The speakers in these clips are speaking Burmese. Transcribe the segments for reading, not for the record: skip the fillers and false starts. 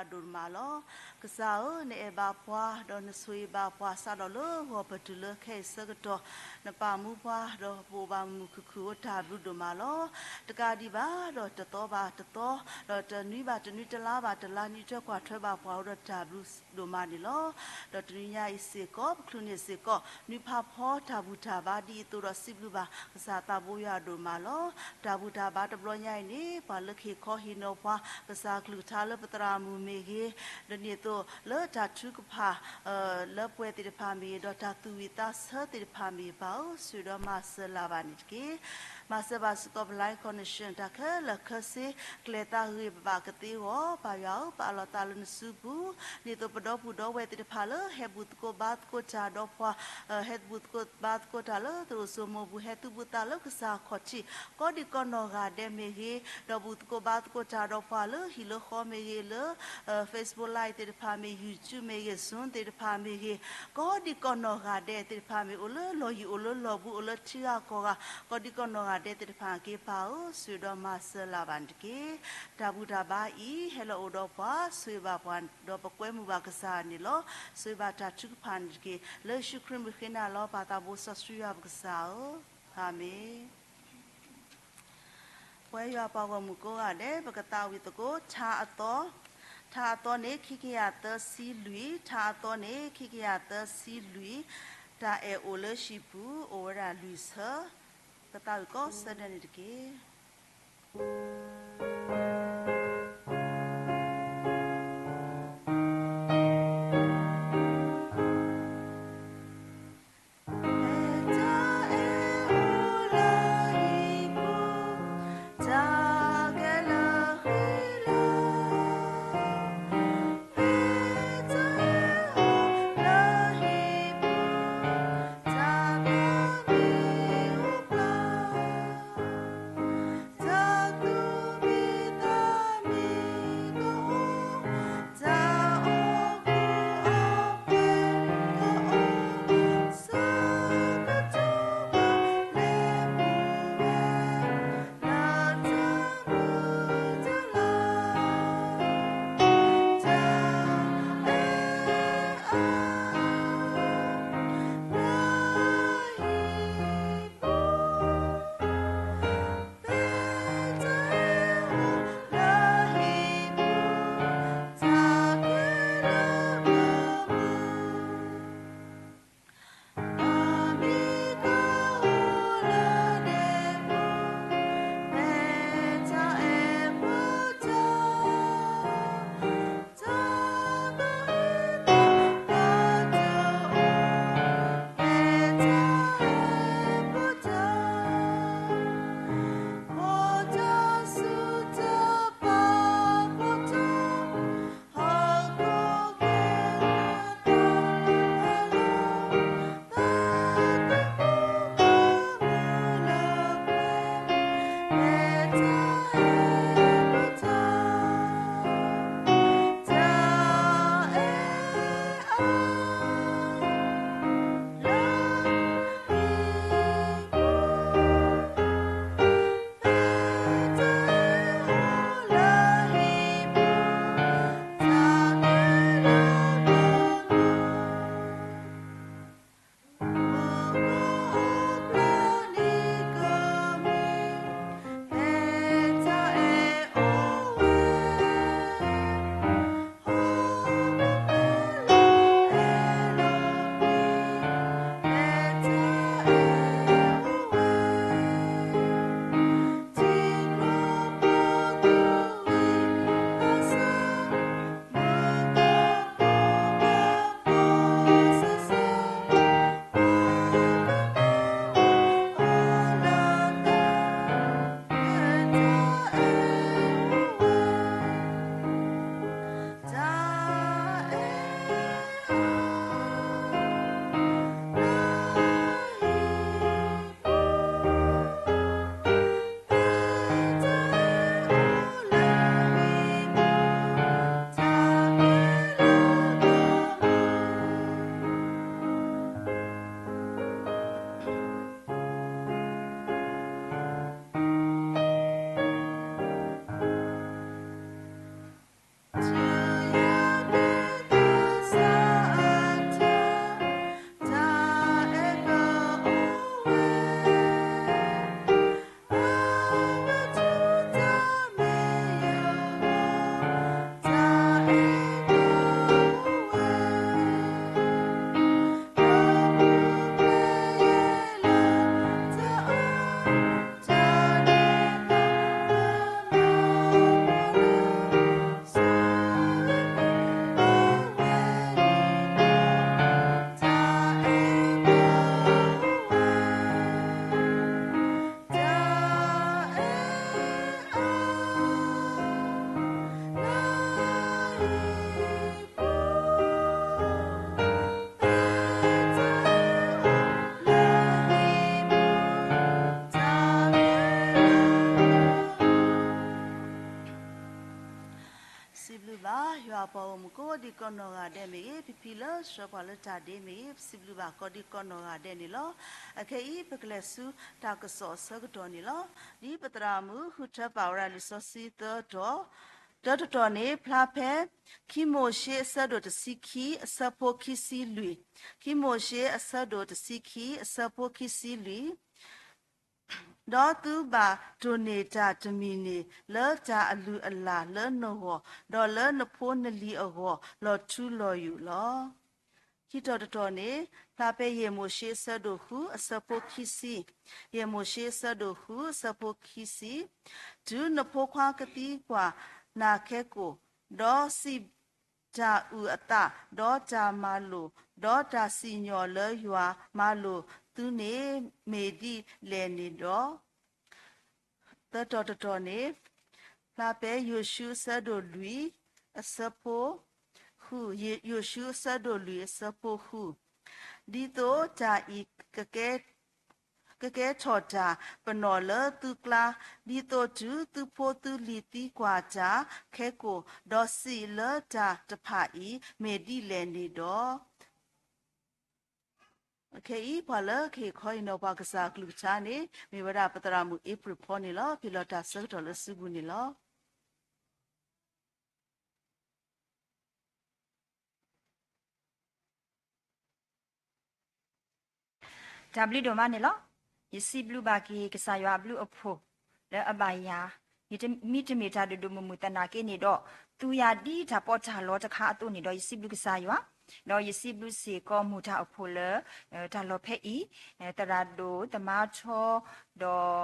Durmalo, Kasao, Neba Pua, Don Suiba Pua Sadolo, Hopatula, Kasato, Napamupua, Do Boba Mukuku, Tabu Dumalo, the Gadiba, the Toba, the To, the Niba, the Nutalaba, the Lanita Quatreba Powder Tabus Domanilo, the Tunia is Seko, Clunia Seko, Nupa Po, Tabutabadi, Tura Sibuba, Satabuya Dumalo, Tabutaba, the Blonia, Palaki, Kohinopa, the Saklutala, Patramu. Mege the neto le tatukupa le puete de pami do tatuita sati de pami bao sudo mas lavanitki masabas of life condition taka le kase kleta hui bakati wo payao palotalun subu neto podopu do wete de palo hebut ko bat ko chado pa hebut ko bat ko talo to somo bu hetu butalo ksa khochi ko di kono ga de mege do but ko bat ko chado palo hilo kho mege le Facebook Live တဲ့ဖာမေ YouTube မေရစွန်းတဲ့ဖာမေကောဒီကောနော်ကတဲ့တဲ့ဖာမေအလလောယူအလလောဘူးအလချီကောကကောဒီကောနော်ကတဲ့ဖာကေပါအိုဆွေတော်မဆလာဗန်တကေတဘူတာဘာဤဟဲလိုတော့ပါဆွေပါပွန်တော့ပကွဲမှုပါကစားနေလို့ဆွေပါတာချုဖန်ကေလေရှုခရမခိနာလောပါတာဘောဆဆွေရပကစားအာမေပွဲရပါကမှုကိုကတဲ့ပကတာဝိတကိုခြာအတော်ထာတော်နေခိခိယတစီလူထာတော်နေခိခိယတစီလူဒါအေအိုလရှိပူအိုရာလူဆာတတောက်ကိုစဒနေတကေ ပေါ်မကိုဒီကနော်ကတဲ့မေဖီဖီလရှောပါလတာဒေမေစီဘလူဘာကဒီကနော်ကတဲ့နီလောအခေဤပကလဆူတာကဆောဆကတော်နီလောဒီပတရာမူခုထပါဝရလီဆိုစီတော်တော်နေဖလာဖဲခိမိုရှေအဆဒိုတစီခီအစပိုခိစီလူခိမိုရှေအဆဒိုတစီခီအစပိုခိစီလူဒေါ်တူဘာဒိုနေတာတမီနီလောတာအလူအလာလောနောဒေါ်လောနဖိုးနလီအောလောထူလောယူလောခိတော်နေဖလာဖဲယေမိုရှေဆဒိုဟုအစပိုခိစီယေမိုရှေဆဒိုဟုအစပိုခိစီဒူနဖိုးခွာကတိကွာနာခဲကိုဒေါ်စီဂျာဥအတာဒေါ်ဂျာမာလိုဒေါ်တာစီညော်လရွာမာလိုသူနေမေဒီလဲနေတော့တော်နေလာပဲယိုရှုဆဒိုလူအစပိုဟုယိုရှုဆဒိုလူအစပိုဟုဒီတော့ဂျာဤကကဲချောတာပနော်လသူကလာဒီတော့သူဖို့သူလီတီကွာကြခဲကိုဒေါ်စီလတာတဖာဤမေဒီလဲနေတော့ခေဤဖလာခေခိုင်နောပါကစားကလူချာနေမေဝရပတရာမူဧပြီဖောနေလောဖီလတာဆတ်တော်လစုဘူးနေလောดับลิโดมาနေလောယစီဘလူဘာကီကဆာရွာဘလူအဖို့လဲအပိုင်ယာမိတမီတာဒူမမူတနာကေနေတော့သူယာဒီတာပေါ်တာလောတခါအတုနေတော့ယစီဘလူကဆာရွာတော့ယစီဘလူစီကောမူတာအဖို့လဲတာလောဖဲဤတရာဒိုတမချောတော့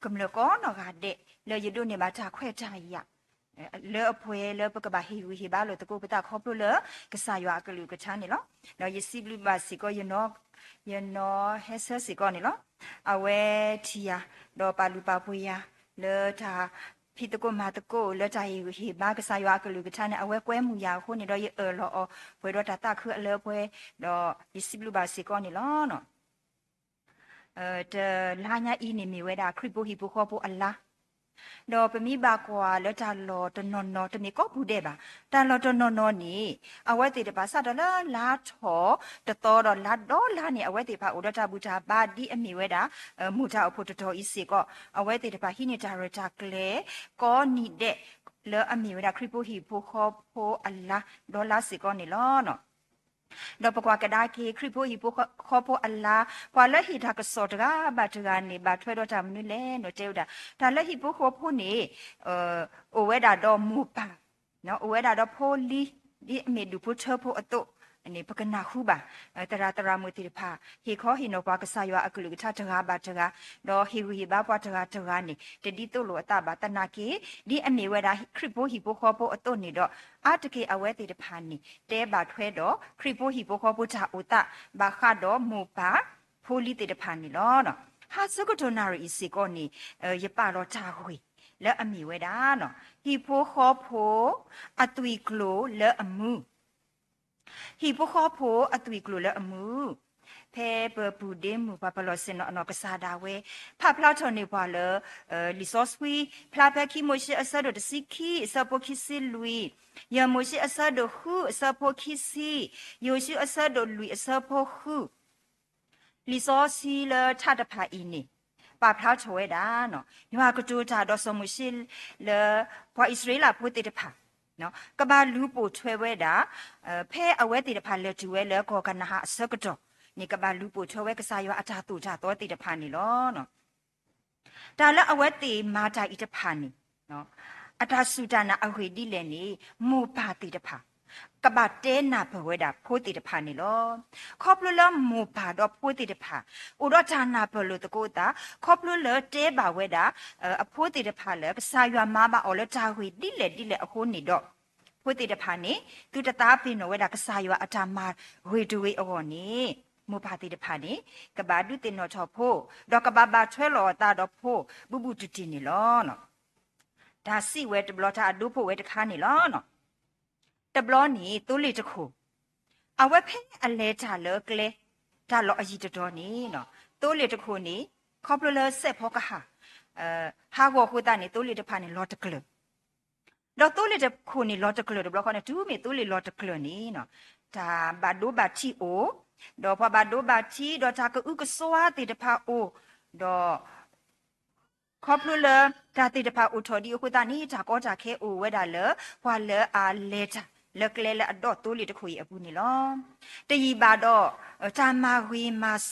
ကမလကောနော်ကတဲ့လဲယဒိုနေမှာတာခွဲတာရလဲအဖွဲလဲပကဘာဟီဝီဟီဘာလို့တကူပတာခေါပလို့လဲကဆာရွာကလူကချာနေလောတော့ယစီဘလူဘာစီကောယနောဟဲဆစီကောနေလောအဝဲထီယာတော့ပါလူပါပွေယာလေတာဖီတကိုမာတကိုလေတာဟီဘာကဆာရွာကလူကချာနေအဝဲကွဲမှုယာခုနေတော့ရေလောဘွေတော့တာခအလေဘွေတော့ယစီဘလူဘာစီကောနေလောနော်တလာညာအီနေမီဝဲတာခရစ်ပိုဟီပိုခေါ်ပိုအလားတော့ပမိဘာကွာလတာလောတနော်တနေကောဘူးတဲ့ပါတန်လောတနော်နီအဝဲတေတပါစတော့လာချောတတော်တော့လာတော့လာနေအဝဲတေပါဥဒတာဘူးတာဘာဒီအမီဝဲတာမူတာအဖို့တော်ဤစီကောအဝဲတေတပါဟိနေတာရတာကလေကောနီတဲ့လောအမီဝဲတာခရစ်ပိုဟီပိုခေါ်ပိုအလားဒေါ်လာစီကောနေလောနော်တော့ပကွာကဒါကေခရစ်ပိုဟီပိုခေါ်ပိုအလားကွာလဟီတာကစောတကဘာတကနေဘာထွဲတော့တာမနုလဲနော်တဲဥတာဒါလဟီပိုခေါ်ပိုနေအိုဝဲတာတော့မူပါနော်အိုဝဲတာတော့ဖိုလီဒီအမေဒူပိုချပိုအတုအနေပကနာခုပါတရာမူတိဖာဟီခေါ်ဟီနောပါကဆာယွာအကလူကထတကားဘာတကားတော့ဟီဝီဘာပွားတကားနေတတိတုလိုအတဘာတနာကေဒီအမေဝဲတာခရစ်ပိုဟီပိုခေါ်ပိုအတုနေတော့အတကေအဝဲတိတဖာနေတဲဘာထွဲတော့ခရစ်ပိုဟီပိုခေါ်ပိုချာဥတဘာခါတော့မူပါဖိုလီတိတဖာနေလောနော်ဟာစကတိုနာရီစီကောနေရပါတော့ချာခွေလဲအမေဝဲတာနော်ဟီပိုခေါ်ပိုအသွီကလိုလဲအမှုဟီပိုခေါ်ဖို့အသွေးကလိုလအမှုဖဲပပူဒင်းမူပပလောစင်နော်ကစားတာဝဲဖဖလောက်ချောနေပါလလီဆော့စဝီဖလာပက်ခီမိုရှိအဆဒိုတစီခီအစပိုခီစီလူီယမိုရှိအဆဒိုဟုအစပိုခီစီယိုရှိအဆဒိုလူီအစပိုဟုလီဆော့စီလထတဖာအင်းနေပါဖလောက်ချောဝဲတာနော်ယွာကတူတာတော့ဆမှုရှိလပွာဣသရေလပိုတေတဖာနော်ကဘာလူပိုထွဲဝဲတာဖဲအဝဲတေတဖာလက်တူဝဲလဲခေါကနာဟာစကတော့နေကဘာလူပိုထွဲဝဲကစားရွာအတာတူတာတော့တေတဖာနေလောနော်ဒါလည်းအဝဲတေမာတာဤတဖာနေနော်အတာစုတနာအဝေဒီလည်းနေမူပါတေတဖာကဘာတဲနာဘဝဲတာဖိုးတေတဖာနေလောခေါပလလမူပါတော့ဖိုးတေတဖာဥတော့ဌာနာဘလို့တကိုတာခေါပလလတဲပါဝဲတာအဖိုးတေတဖာလဲကစားရွာမာပါအော်လဲတာဝေဒီလည်းအခုနေတော့ဖိုးတေတဖာနေသူတသားပင်တော့ဝဲတာကစားရွာအတာမာဝေတူဝေအော်နေမူပါတေတဖာနေကဘာဒုတင်တော့ချောဖိုးတော့ကဘာဘာချွဲလောတာတော့ဖိုးဘူးဘူးတူတင်နေလောနော်ဒါစီဝဲတဘလတာအဒုဖို့ဝဲတခါနေလောနော်တဘလနီတူလီတခုအဝဲဖဲအလဲချလောကလေဒါလောအကြီးတော်နေနော်တူလီတခုနေခေါပလလဆက်ဖောကဟာဟာဝခုတာနေတူလီတဖာနေလောတကလ တော့တိုးလေတခုနေလော်တကလတော့ဘလခေါ်နေတူမီတိုးလေလော်တကလနေနော်ဒါဘာဒိုဘာတီအိုတော့ဖဘာဒိုဘာတီတော့တာကဥကစွာတေတဖာအိုတော့ခေါပလူလတာတေတဖာအိုထော်ဒီအခုတာနေတာကောတာခဲအိုဝဲတာလေဖွာလေအားလေတာလက်ကလေးလက်တော့တိုးလေတခုရအပူနေလောတရီပါတော့တာမာဝီမတ်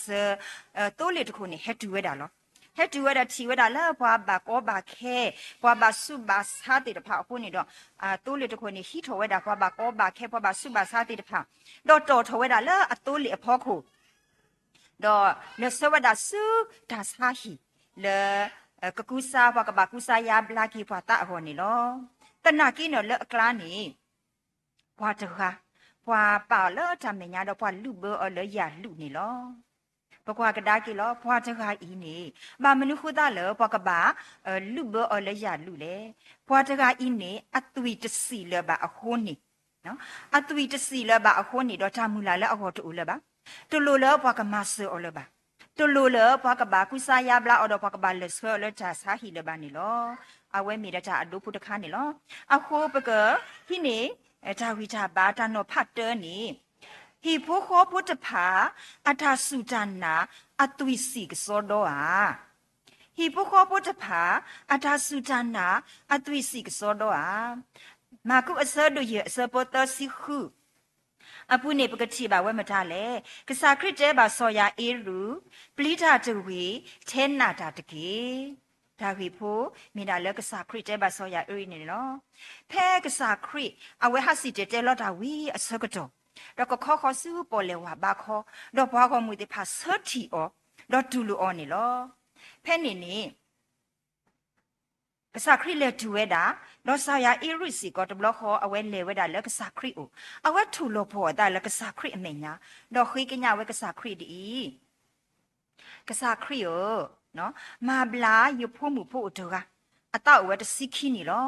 တိုးလေတခုနေဟက်တူဝဲတာလောဟဲ့တူဝဲတာချီဝဲတာလဲဘွာဘာကောဘာခဲဘွာဘာစုဘာစားတဲ့တဖာအခုနေတော့တိုးလေတခွနေဟီထော်ဝဲတာဘွာဘာကောဘာခဲဘွာဘာစုဘာစားတဲ့တဖာတော့တော်ထော်ဝဲတာလဲအတိုးလေအဖောခုတော့လဲဆဝဲတာစုဒါစားဟီလဲကကူစာဘွာကဘာကူစာယာဘလာကီဘွာတာဟောနေလောတနာကီနော်လဲအကလာနေဘွာတခါဘွာပါလဲတမညာတော့ဘွာလူဘောလဲရလူနေလောပကွာကဒါကီလောဖွာတခါအီနေမမနုခုသားလောပကဘာလူဘောအလရလူလေဖွာတခါအီနေအသွီတစီလဘာအခုနေနော်အသွီတစီလဘာအခုနေတော့တာမူလာလဲအခေါ်တူလဘာတူလိုလောပကမဆောလဘာတူလိုလောပကဘာကုစာယဘလာအော်တော့ပကဘာလဆောလချာစာဟီလဘာနေလောအဝဲမီရတာအဒုဖုတခါနေလောအခုပကဟိနေဒါဝီတာဘာတာနောဖတ်တနေဟီဖိုခောพุทธภาอัฏฐสุจานาอตุวิสิกโซโดอาဟီဖိုခောพุทธภาอัฏฐสุจานาอตุวิสิกโซโดอาမာကုအစဒုရအစပေါ်တစီခုအပုနေပကတိပါဝဲမထားလေကစားခရစ်တဲပါဆော်ယာအေရူပလိတာတဝေချဲနာတာတကေဒါဝီဖိုမိနာလကစားခရစ်တဲပါဆော်ယာအေရီနေနော်ဖဲကစားခရစ်အဝဲဟစီတဲလော်တာဝီအစကတော့တော့ခေါ်စုပေါ်လေဝါဘာခေါ်တော့ဘွားခေါ်မှုတေဖာဆတ်တီအောတော့တူလူအောနေလောဖဲနေနေကစားခရစ်လက်တူဝဲတာတော့ဆာယာအီရစ်စီကောတဘလခေါ်အဝဲလေဝဲတာလက်ကစားခရစ်အိုအဝဲထူလို့ဖို့တာလက်ကစားခရစ်အမေညာတော့ခိကညာဝဲကစားခရစ်ဒီကစားခရစ်ယောနော်မာဘလာယဖို့မှုဖို့တော့ကအတော့ဝဲတစီခီနီလော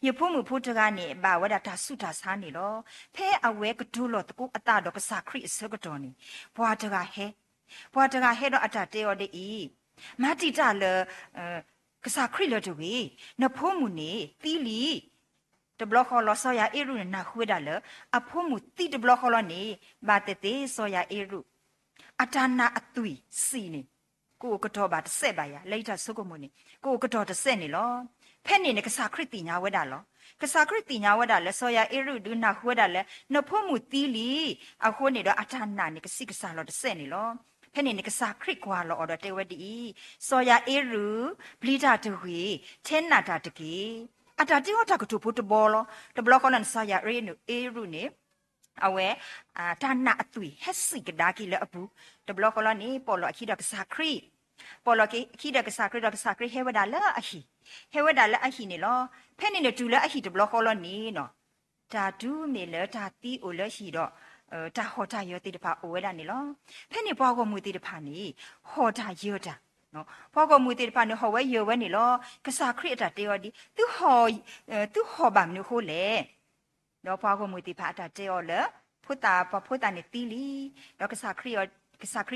ယဖို့မှုဖို့တကနေဘာဝဲတာဆုတာစားနေလောဖဲအဝဲကဒူလို့တကူအတတော့ကစားခရစ်အစကတော်နေဘွာတကဟဲတော့အတတေော်ဒီမာတီတာလေကစားခရစ်လတူဝေနဖို့မှုနေတီလီတဘလခေါ်လောဆောယာအေရုနာခွေးတာလေအဖို့မှုတီတဘလခေါ်လောနေဘာတေတေဆောယာအေရုအတနာအသွီစီနေကိုကတော့ဘာတစ်ဆက်ပါရလိတာဆုကမုန်ကိုကတော့တစ်ဆက်နေလောဖဲ့နေကစားခရစ်တီညာဝဲတာလောကစားခရစ်တီညာဝဲတာလဲဆောယာအေရုဒုနာခွဲတာလဲနဖို့မှုတီလီအခုနေတော့အထာနာနေကစိကစားလောတစ်ဆက်နေလောဖဲ့နေကစားခရစ်ကွာလောအော်တော့တေဝဲတီဆောယာအေရုပလီတာတူဝေချဲနာတာတကေအတာတိဟောတာကတူဖို့တဘောလောတဘလခေါ်လန်ဆောယာအေရုနေအဝဲဒါနာအသွေဟက်စီကဒါကီလအပူတဘလခေါ်လနေပေါ်လောအခီဒကစားခရစ်ပေါ်လောအခီဒကစားခရစ်ဟဲဝဒါလာအဟီဟဲဝဒါလာအဟီနေလောဖဲ့နေတူလာအဟီတဘလခေါ်လနေနော်ဒါဒူးနေလဒါတီအိုလဟီတော့တာဟောတာယောတိတဖာအိုဝဲတာနေလောဖဲ့နေပွားကောမူတိတဖာနေဟောတာယောတာနော်ပွားကောမူတိတဖာနေဟောဝဲယောဝဲနေလောကစားခရစ်တာတေော်ဒီသူဟောဘာမနုခိုလေတော့ပွားကောမူတိဖာတာတေော်လေဖုတာနေတီလီတော့ကစားခရစ်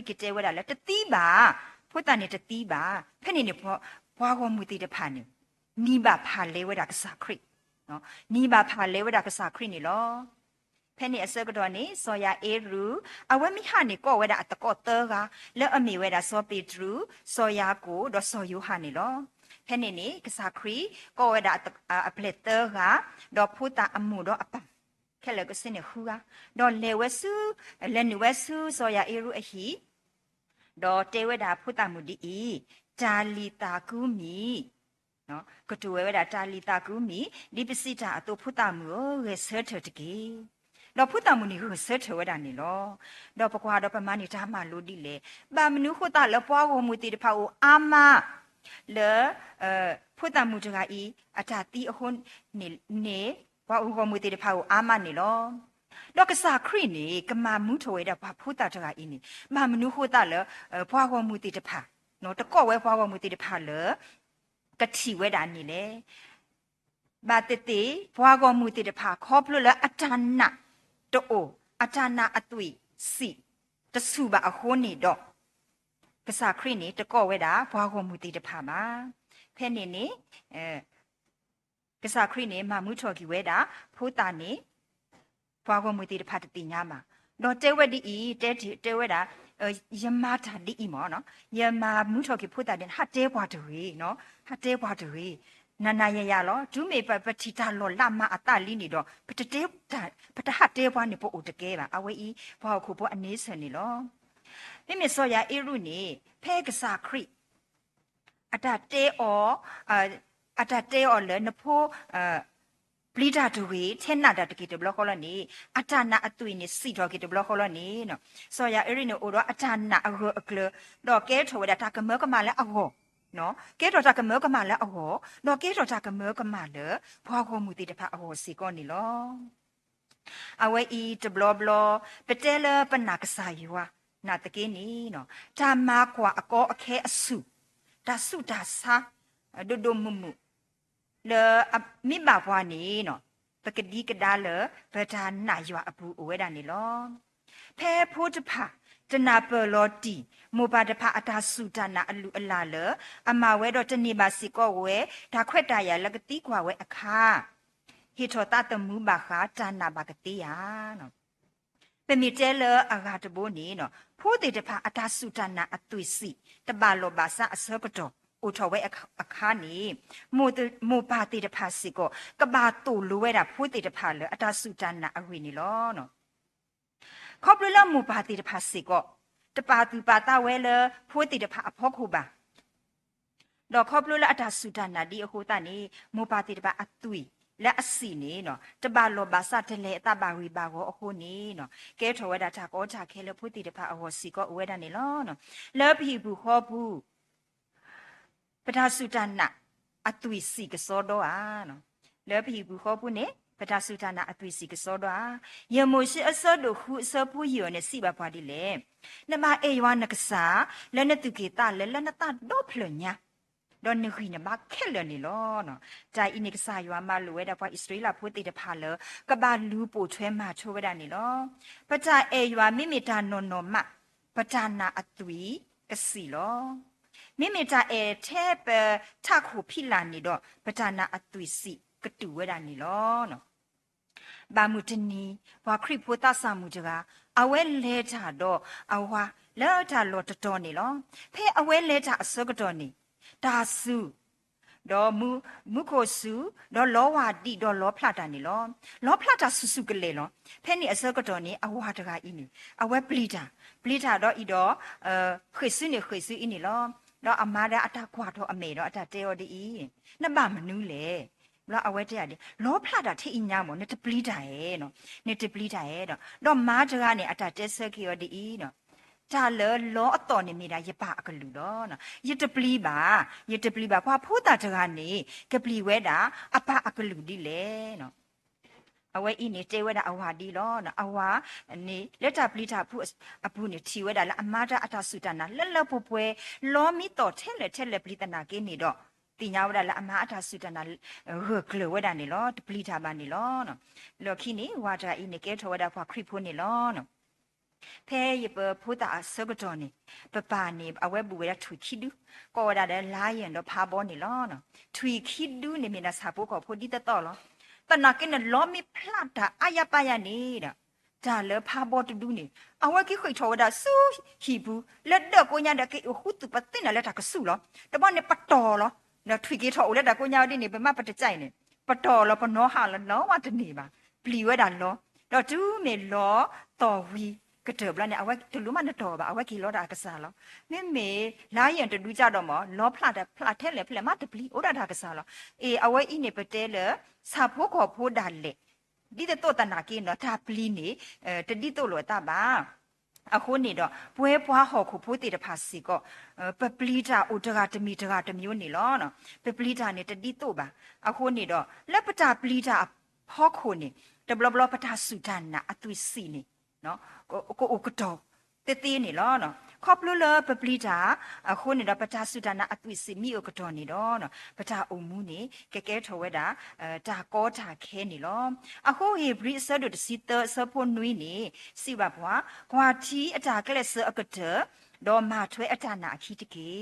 ကတေဝဲတာလေတတိပါဖုတာနေတတိပါဖဲ့နေပွားကောမူတိတဖာနေနီးပါဖာလေဝဲတာကစားခရစ်နော်နီးပါဖာလေဝဲတာကစားခရစ်နေလောဖဲ့နေအစကတော့နေဆောယာအေရူအဝဲမိဟာနေကောဝဲတာအတကောတဲကလဲအမီဝဲတာဆောပေထရူဆောယာကိုတော့ဆောယူဟာနေလောဖဲ့နေကစားခရီကောဝဲတာအပလက်တဲကတော့ဖူတာအမှုတော့အပခဲလကစနေခူကတော့လေဝဲဆူလဲနဝဲဆူဆောယာအေရူအဟီတော့တေဝဲတာဖူတာမှုဒီဂျာလီတာကူမီနော်ကတူဝဲတာဂျာလီတာကူမီဒီပစီတာအတူဖူတာမှုရဲဆဲထတကေတော့ဖုတမှုနီကိုဆဲထဝဒါနေလောတော့ပကွာတော့ပမနီတာမလို့ဒီလေဘာမနုခုတာလပွားကိုမူတီတဖောက်အာမလေဖုတမှုတကဤအတာတီအခွန်နေဘွားဦးကိုမူတီတဖောက်အာမနေလောတော့ကစားခရစ်နေကမာမှုထဝဲတာဘာဖုတာတကဤနေမမနုခုတာလဘွားကိုမူတီတဖာနော်တကော့ဝဲဘွားကိုမူတီတဖာလကတိဝဲတာနေလေဘာတေတေဘွားကိုမူတီတဖာခေါပလို့လအတနာတော့အထာနာအသွေစီတဆူပါအဟိုးနေတော့ကစားခရစ်နေတကော့ဝဲတာဘွားခေါ်မှုတီတဖာမှာဖဲနေနေ ကစားခရီနေမမှုချော်ကီဝဲတာဖိုးတာနေဘွားကမွေတီတဖတ်တိညာမှာတော့တဲဝက်ဒီတဲဝက်တာယမတာဒီမောနော်ယမမှုချော်ကီဖိုးတာden ဟာတဲဘွားတွေနော်ဟာတဲဘွားတွေနာနာရရလောဒူးမေပတိတာလောလာမအတလီနေတော့ပတတဲပတဟတဲဘွားနေပို့တကဲပါအဝဲဤဘွားခုဘောအနေဆန်နေလောမိမေစောရအေရုနေဖဲကစားခရီအတတဲအောအတတဲအော်လေနဖိုးပလီတာတူဝေချဲနာတာတကီတဘလခေါ်လနေအတနာအသွေးနေစီတော်ကီတဘလခေါ်လနေနော်စောရအေရုနေအိုတော့အတနာအရောအကလတော့ကဲထော်ဝဒတာကမကမလဲအဟောနော်ကဲတော်တာကမဲကမလဲအဟောတော့ကဲတော်တာကမဲကမလဲဘွားခေါ်မှုတိတဖအဟောစီကောနေလောအဝဲဤတဘလဘလပတဲလပနာကစားယူဝနာတကင်းနီနော်တာမာကွာအကောအခဲအစုဒါစုဒါစာဒိုဒိုမမှုလေမိဘဘွားနီနော်ပကဒီကဒါလဘတာနာယူအပူအဝဲတာနေလောဖဲဖိုးတဖတနာပလောတီမောပါတဖအတာစုတနာအလူအလာလအမဝဲတော့တနေပါစီကောဝဲဒါခွက်တရလကတိကွာဝဲအခါဟိထောတတမှုပါခာတနာပါကတိယာနော်ပမီတဲလအဂါတဘိုးနေနော်ဖိုးတေတဖအတာစုတနာအသွေစီတပါလောပါစာအစောကတော်အိုထော်ဝဲအခါနေမိုပါတေတဖစီကောကဘာတူလိုဝဲတာဖိုးတေတဖလအတာစုတနာအဝီနေလောနော်ခေါပလလမူပါတိတဖာစီကောတပါတူပါတာဝဲလဖိုးတိတဖာအဖောခုပါတော့ခေါပလလအတာစုဒနာဒီအခုတနေမူပါတိတဖာအသွီလက်အစီနေနော်တပါလောပါစတလေအတပါရီပါကိုအခုနေနော်ကဲထော်ဝဲတာတာကောချခဲလဖိုးတိတဖာအဟောစီကောအဝဲတာနေလောနော်လောဘီဘူးခေါ်ဘူးပဒါစုဒနာအသွီစီကစောတော့အာနော်လောဘီဘူးခေါ်ဘူးနေပဒါစုဒနာအသွေးစီကစောတော့ယမိုရှိအစောတို့ခုအစောပူယိုနဲ့စီပါပွားဒီလေနမအေယဝနကစားလက်နတုကေတာလက်နတတော့ဖလညာတော့နခိနမခဲလနေလောနော်ဂျာအင်းကစားယဝမလိုဝဲတာပွားဣသရေလဖိုးတေတဖာလကဘာလူပိုချွဲမှာချိုးဝဲတာနေလောပကြအေယဝမိမိတာနော်နော်မပကြနာအသွေးကစီလောမိမိတာအေထဲပထခုဖိလာနေတော့ပကြနာအသွေးစီကတူဝဲတာနေလောနော်ဘာမူတနီဘာခရိပိုတာဆာမူတကအဝဲလဲတာတော့အဝါလဲတာလော်တော်နေလောဖဲအဝဲလဲတာအစောကတော်နေဒါစုတော့မူခိုစုတော့လောဝါတိတော့လောဖလာတာနေလောဖလာတာစုစုကလေးလောဖဲနေအစောကတော်နေအဝါတကအင်းနေအဝဲပလီတာတော့ဤတော့ခေစုနေခေစုအင်းနေလောတော့အမားတဲ့အတကွာတော့အမေတော့အတတဲော်ဒီနမမနူးလေလာအဝဲတဲ့ရတယ်လောဖလာတာထိအညာမောနေတပလီတာရဲ့နော်နေတပလီတာရဲ့တော့မားတကနေအတတဲဆက်ကီယောဒီနော်ဒါလောအတော်နေမိတာရပအကလူတော့နော်ရတပလီပါခွာဖိုးတာတကနေကပလီဝဲတာအပအကလူဒီလေနော်အဝဲဤနေတဲဝဲတာအဝါဒီလောနော်အဝါနေလက်တာပလီတာဖုအဖုနေထီဝဲတာလာအမားတာအတဆုတနာလပွပွဲလောမီတော်ထဲလက်ပလီတနာကင်းနေတော့တင်ညာဝဒလာအမအထာစုတနာရကလဝဒနေလောတပလီတာပါနေလောနော်လောခိနေဝါတာအင်းနေကဲထောဝဒဖွာခရိဖိုးနေလောနော်ဖဲရပဖိုးတာဆကတော်နေပပနေအဝဲဘူဝဲထွေခိဒူကောဝဒတဲ့လာရင်တော့ဖာဘောနေလောနော်ထွေခိဒူနေမနာစာပိုးကောဖိုဒီတတော်လောတနာကင်းလောမီဖလာတာအယပယနေတာဒါလဖာဘောတူဒူနေအဝဲကိခွေထောဝဒဆူဟီဘူးလက်တော့ကိုညာတဲ့ကိဟုတုပတင်လက်တာကဆူလောတဘောနေပတော်လောနော်ထွေကေထောလက်တာကိုညာဒီနေဘမပတ်တကြိုင်နေပတော်လောပနောဟာလောဝတနေပါပလီဝဲတာလောတော့တူးမေလောတော်ဝီကတဲ့ဘလနဲ့အဝဲတလူမနဲ့တော်ပါအဝဲကီလောတာကစားလောမေလာရင်တူးကြတော့မလောဖလာထဲလေဖလက်မတပလီဩဒါတာကစားလောအေအဝဲဤနေပတဲလေစာဖို့ခေါ်ဖို့ဒါလေဒီတော့တနာကင်းနော်ဒါပလီနေတတိတော့လောတာပါအခုနေတော့ပွဲပွားဟော်ခုဖိုးတေတဖာစီကောပပလီတာအိုတကတမီတမျိုးနေလောနော်ပပလီတာနေတတိတော့ပါအခုနေတော့လက်ပတာပလီတာဟောခုနေတဘလဘလပတာစုဒနာအသွေးစီနေနော်ကိုကတော့တေးနေလောနော်ခေါပလလပပလီတာအခုနေတော့ပတာစုဒနာအသွေးစီမိအိုကတော့နေတော့နော်ပတာအုံမှုနေကဲထော်ဝဲတာဒါကောတာခဲနေလောအခုဟေဘရီဆဒုတစီတဆဖို့နွေးနေစီပါဘွားကွာတီအတာကလက်ဆအကတတော့မထွဲအတာနာခီတကေ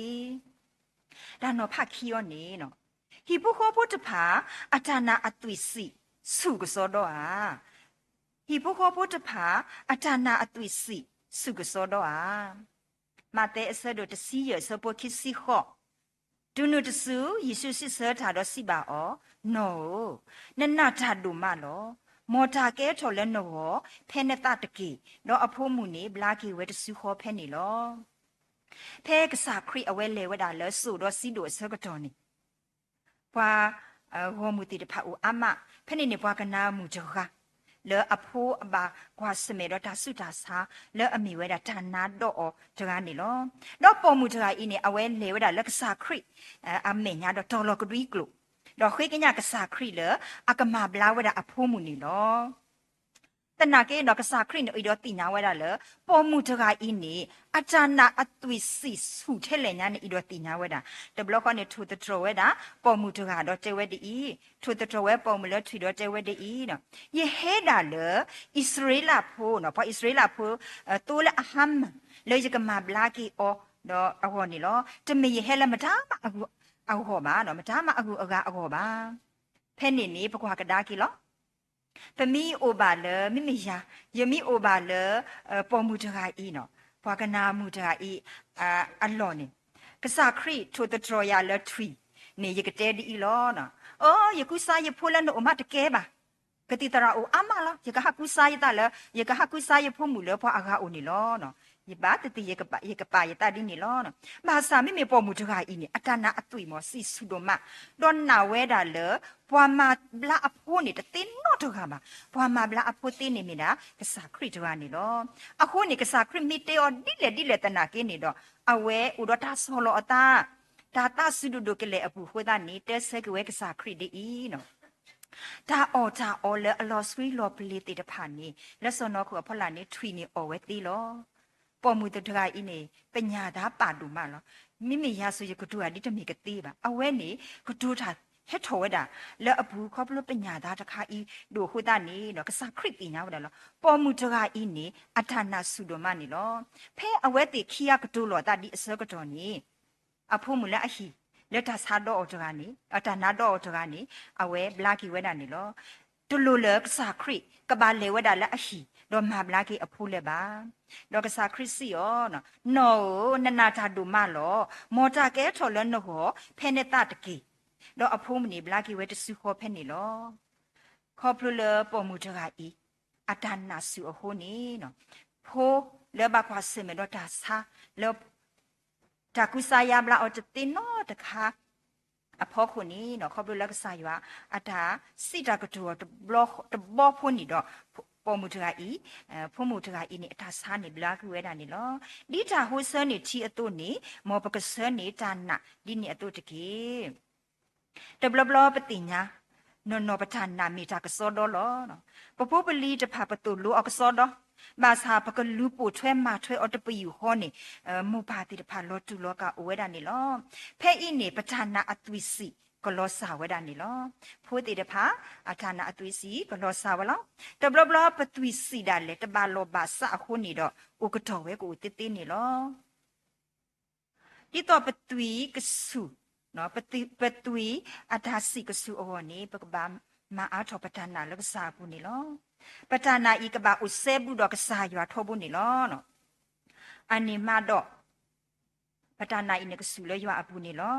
ဒါနော်ဖခီယောနေနော် ฮิปุโคปุตผาอาจานาอตุยสิสุกซอดออาฮิปุโคปุตผาอาจานาอตุยสิสุกซอดออามาเตอเสดตสีเยสปคิสิขอดูนุตสูยิสุสิเสถาดอสิบาออโนนันนาทาดูมาลอမော်တာကဲထော်လဲနော်ဖဲနဲ့တတကီတော့အဖိုးမှုနေဘလာကီဝဲတဆူခေါ်ဖဲနေလောဖဲကစားခရီအဝဲလေဝဲတာလဲဆိုတော့စီတို့ဆကတော်နေပွာဟောမှုတီတဖာဦးအမဖဲနေပွားကနာမှုကြောကလဲအဖိုးအပါကွာစမေတော့တာဆုတာစာလဲအမီဝဲတာဌာနာတော့တကားနေလောတော့ပေါ်မှုတကားအင်းနေအဝဲလေဝဲတာလက်ကစားခရီအမေညာတော့တော်လကဒွီကလို့တော့ခွေးကညကစားခရီလအကမဘလာဝဲတာအဖိုးမှုနေလောတနာကေတော့ကစားခရီနော်ဤတော့တင်ညာဝဲတာလေပေါ်မှုတကားအင်းနေအချာနာအသွိစီစုထဲလေညာနေဤတော့တင်ညာဝဲတာတဘလကနေထူတတော်ဝဲတာပေါ်မှုတကားတော့တဲဝဲတီထူတတော်ဝဲပေါ်မှုလေထီတော့တဲဝဲတီနော်ယေဟဲတာလေဣသရေလဖိုးနော်ဘာဣသရေလဖိုးတိုးလေအဟမ်လေကမဘလာကီအောတော့အဟောနေလောတမေယေဟဲလမတာမအခုအဟောပါနော်မတာမအခုအကအဟောပါဖဲနေနေပကွာကဒါကီလောပမီအိုဘာလမိမိယာယမီအိုဘာလပေါ်မှုတခါအီနော်ဘွာကနာမှုတခါအီအလောနေကစားခရီထိုတထရယာလထရီနေရကတဲ့ဒီလောနော်အော်ယကုစာယဖိုလန်နိုမတ်ကဲပါကတိတရာအိုအမလာယကဟကုစာယတလယကဟကုစာယဖိုမှုလဘွာအကာအိုနေလောနော်ယဘာတတိယကပါယတဒီနေလောနော်ဘာသာမိမေပေါ်မှုတခါအီနေအတနာအတွေ့မောစီဆုဒမဒေါ်နာဝဲတာလေဘွာမာဘလာအဖိုးနေတင်းနော်တခါမှာဘွာမာဘလာအဖိုးတင်းနေမိတာကစားခရစ်တဝါနေလောအခုနေကစားခရစ်မီတေော်ဒီလေတနာကင်းနေတော့အဝဲဥဒတာဆောလောအတာဒါတာဆုဒုဒကလေအပူခွေးတာနေတဲဆက်ကဝဲကစားခရစ်ဒီနော်ဒါအော်လေအလောဆွီလောပလီတေတဖာနေလက်စောနောခုအဖလာနေထွီနေအော်ဝဲတီလောပေါ်မှုတတကအင်းနေပညာသားပါတူမလောမိမိရဆိုရကတူအဒီတမီကတိပါအဝဲနေကတူတာဟက်ထော်ဝဲတာလက်အဘူးခေါပလပညာသားတခါဤဒိုခုတနေတော့ကစားခရစ်ပညာဝဲလောပေါ်မှုတကအင်းနေအထာနာစုတော်မနေလောဖဲအဝဲတိခီယကတူလောတာဒီအစကတော်နေအဖို့မူလက်အဟီလက်ထဆာတော့အော်တကနေအထာနာတော့အော်တကနေအဝဲဘလာကီဝဲတာနေလောတူလိုလကစားခရစ်ကဘာလေဝဲတာလက်အဟီတော့မဘလာကေအဖိုးလဲပါတော့ကစားခရစ်စီယောနော်နနာတာဒူမလောမော်တာကဲထော်လဲနော်ဟောဖဲနေတာတကေတော့အဖိုးမနေဘလာကေဝဲတဆူခေါ်ဖဲနေလောခေါ်ပလပေါ်မှုတကဤအတနာဆူအဟိုနေနော်ဖိုးလဲဘခွာစမေတော့တာစာလောတာကုစာယဘလာအော်တင်နော်တခါအဖောခုနီနော်ခေါပလူလက်ကစားရွာအတာစိတာကတူတဘလော့တဘောဖွနီတော့ပေါ်မှုတကဤဖုံမှုတကဤနေအတာစားနေဘလာကူဝဲတာနေလောဒီတာဟိုဆန်းနေချီအတုနေမောပကဆန်းနေတာနာဒီနေအတုတကေတဘလဘလပတိညာနော်ပဋ္ဌာနာမိတာကစောတော့လောနော်ပပုပလီတဖပတုလိုအကစောတော့ဘာသာပကလူပိုထွဲမထွဲအတပယူဟောနေမူပါတိတဖလောတူလောကဝဲတာနေလောဖဲဤနေပဋ္ဌာနာအသွိစီကလောစာဝဲတာနေလောဖိုးတိတဖအဌာနာအသွိစီကလောစာဝလောတဘလဘလပသွိစီဒါလေတဘလောဘာစာခုနေတော့ဥကတော်ဝဲကိုတိတိနေလောဒီတော့ပသွိကဆုနော်ပသွိအထာစီကဆုအောနေပကဘာမအားထောပဋ္ဌာနာလကစာဘူးနေလောပဋ္ဌာနာဤကဘာဥစေဘူးတော့ကစားရွာထောဘူးနေလောနော်အနိမတော့ပဋ္ဌာနာဤနေကဆူလဲရွာအပူနေလော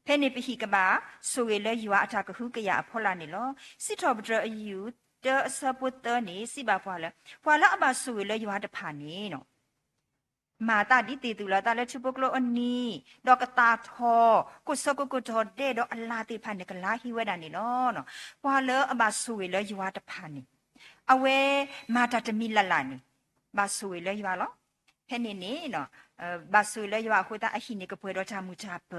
ဖဲနေပဟိကဘာဆိုရလဲရွာအထကဟုကရအဖော်လာနေလောစစ်တော်ပဒအယူတဆပုတ္တနေစိဘာဖွာလာအဘဆိုရလဲရွာတဖာနေနော်မာတာဒီတေတူလာတာလဲချပုကလောအနီတော့ကတာထောကုစကုထောတဲ့တော့အလာတိဖာနေကလာဟိဝဲတာနေလောနော်ဖွာလဲအဘဆိုရလဲရွာတဖာနေအဝဲမာတာတမီလလာနေဘာဆူလဲရွာလောဖဲနေနေနော်ဘာဆူလဲရွာဟိုတာအဟိနေကပွဲတော့ချမှုချပ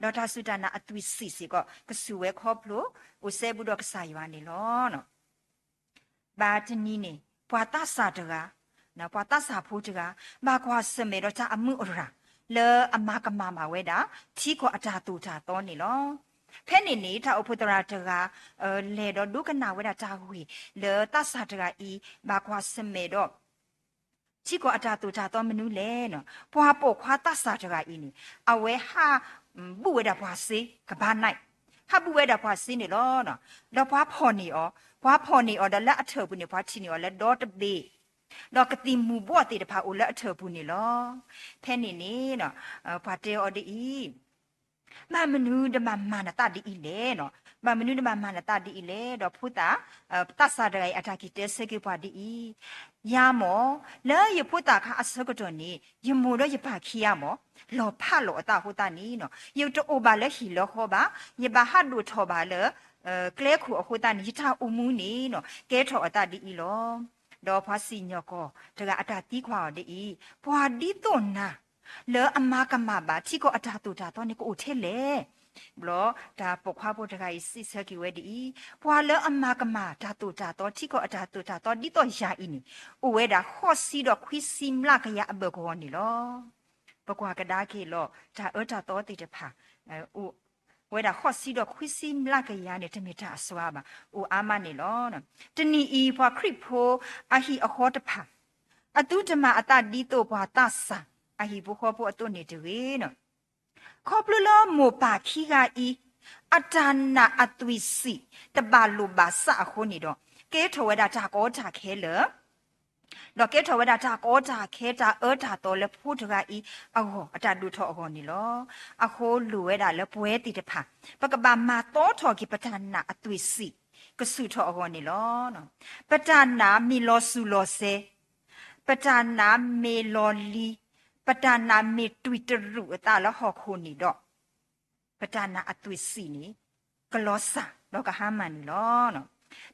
တော့တာစုတနာအသွိစီစီကကဆူဝဲခေါပလို့ဥစေဘူးတော့ကစားရွာနေလောနော်ဘာတနီနေပွာတာစာတကနော်ပွာတာစာဖိုးတကဘာကွာစမေတော့ချအမှုအရာလဲအမကမမဝဲတာချီကိုအတာတူတာတော့နေလောဖဲနေနေတာအဖို့တရာတကလေတော့ဒုကနာဝဲတာတာဝီလေတဆာတကဤဘာခွာစမေတော့ချီကိုအတာတူတာတော့မနူးလေနော်ပွားပို့ခွာတဆာတကဤနေအဝဲဟာဘူးဝဲတာပွားစေကဘာနိုင် ဟာဘူးဝဲတာဖွာစင်းနေလောနော်တော့ဖွာဖော်နေဩဒါလက်အထဘူးနေဖွာချီနေဩလက်တော့တဘေတော့ကတိမူဘော့တေတဖာအိုလက်အထဘူးနေလောဖဲနေနေနော်ဖွာတေဩဒီမနူးဒမမနာတဒီလေနော်မနူးဒမမနာတဒီလေတော့ဖူတာတဆာဒရိုင်အတာကီတဲစကေပွားဒီယာမောလဲရဖူတာခါအစကတော့နေယမိုတော့ရပါခီယာမောလောဖတ်လောအတာဟူတာနီနော်ယုတ်တိုဘာလဲဟီလောခောပါယဘာဟတ်ဒူထောပါလဲကလဲခုအခုတာနီယထာအုံမူနီနော်ကဲထောအတာဒီလောတော့ဖာစီညောကောတကအတာတီးခွာဒီပွာဒီတော့နာလဲအမကမပါချီကိုအတာတူတာတော့နေကိုထဲလေဘလောဒါပခွားဖို့တခါစစ်စကီဝဲဒီပွာလဲအမကမဒါတူတာတော့ချီကိုအတာတူတာတော့ဒီတော့ယာအင်းနီအိုဝဲဒါခော့စီတော့ခွီစီမလာကရအဘကောနီလောပကွာကဒါကေလောဒါအတာတော့တိတဖာအိုဝဲဒါခော့စီတော့ခွီစီမလာကရနေတမီတာအစွာပါအိုအာမနေလောနော်တနီအီဖွာခရစ်ဖိုအဟီအခောတဖာအတူတမအတဒီတော့ဘွာတဆာအဟီဘခောဖို့အတုနေတူဝေနော်ခေါပလလမောပါခီဂာဤအတနာအသွိစီတဘာလူဘာစအခုနေတော့ကဲထောဝဒတာကောတာခဲလတော့ကဲထောဝဒတာကောတာခဲတာတာတော့လေဖုတကဤအောအတဒုထောအခေါ်နေလောအခုလူဝဲတာလေပွဲတိတဖာပကဘာမာတော့ထောကိပတနာအသွိစီကဆုထောအခေါ်နေလောနော်ပတနာမီလောစုလောစေပတနာမေလောလီပတနာမေတွီတရုအတာလဟောခုနီတော့ပတနာအသွေးစီနီကလောစာတော့ကဟာမန်နီလောနော်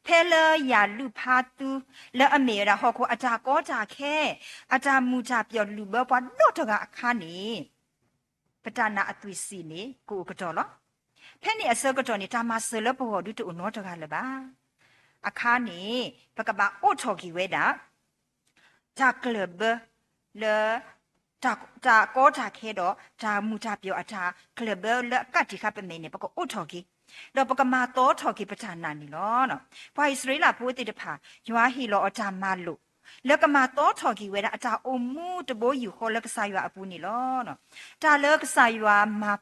ဖဲလယာလူဖာတူလဲအမေရာဟောခုအတာကောတာခဲအတာမူချပြောလူဘပွားတော့တကအခါနီပတနာအသွေးစီနီကိုကတော့လောဖဲနီအစကတော့နီတာမဆလဘောဒူတူနော်တကလည်းပါအခါနီပကဘာအိုထော်ကီဝဲတာတာကလဘလေတာကောတာခဲတော့ဒါမူတာပြောအတာကလဘလကတိခပမေနေပကောအိုထော်ကီတော့ပကမာတော့ထော်ကီပဌာနာနီလောနော်ဘွာဣသရေလပိုးတိတဖာယွာဟီလောအတာမလို့လကမာတော့ထော်ကီဝဲတာအတာအုံမူတဘိုးယူခေါ်လကဆာယွာအပူနီလောနော်တာလကဆာယွာမာ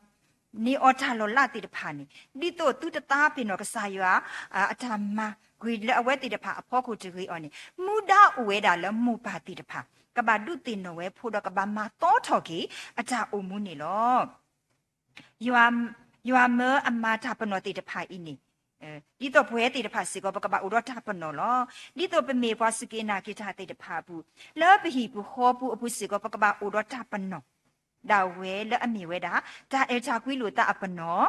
နီအော်တာလောလာတိတဖာနီဒီတော့သူတသားပင်တော့ကဆာယွာအတာမဂွေလအဝဲတိတဖာအဖောခုတဂီအော်နီမူဒါအဝဲတာလမူပါတိတဖာကဘာဒုတင်နဝဲဖို့တော့ကဘာမာတော့ထော်ကီအတာအုံမူနီလောယွာမဲအမတာပနောတိတဖာအင်းနီဒီတော့ဘွဲတိတဖာစီကောကဘာဥရတာပနောလောဒီတော့ပမေဘွားစကေနာကိတာတိတဖာဘူးလောဘဟီဘူးခောဘူးအပုစီကောကဘာဥရတာပနောဒါဝဲလအမီဝဲတာဒါအေချာကွီလိုတာအပနော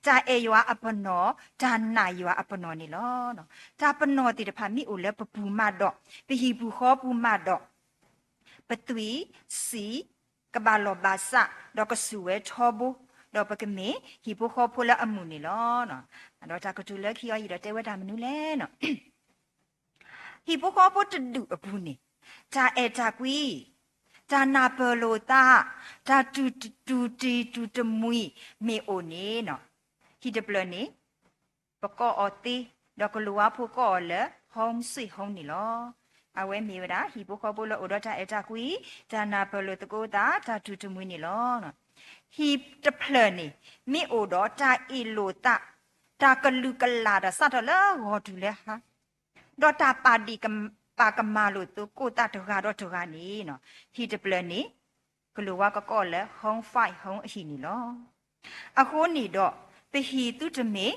ဒါအေယွာအပနောဒါနာယွာအပနောနီလောနော်ဒါပနောတိတဖာမိအိုလဲပပူမတော့ဘဟီဘူးခောဘူးမတော့ပတွီစီကဘာလောဘာစာတော့ကဆူဝဲထောဘူးတော့ပကမေဟီပိုခောဖိုလာအမှုနီလောနော်တော့တာကတူလက်ခီရရတဲ့ဝတာမနူလဲနော်ဟီပိုခောပိုတဒူအဘူးနီဒါအေတာကွီဒါနာပလိုတာဒါတူတမွီမေအိုနေနော်ဟီတပလနေပကောအတီတော့ကလူဝဖိုကောလေဟောင်းစီဟောင်းနီလောအဝဲမြေဝတာဟီပိုခောပိုလောဒတာအေတာကွီဒါနာပလိုတကိုတာဒါတူတမွီနီလောနော်ဟီတပလနေမိအိုတော့တာအီလိုတာကလူကလာတာစတော့လဲဟောတူလဲဟာတော့တာပါဒီကပါကမာလို့သူကိုတာတကတော့တကနေနော်ဟီတပလနေကလူဝကကောလဲဟောင်းဖိုက်ဟောင်းအဟီနီလောအခုနေတော့ပဟီသူတမေ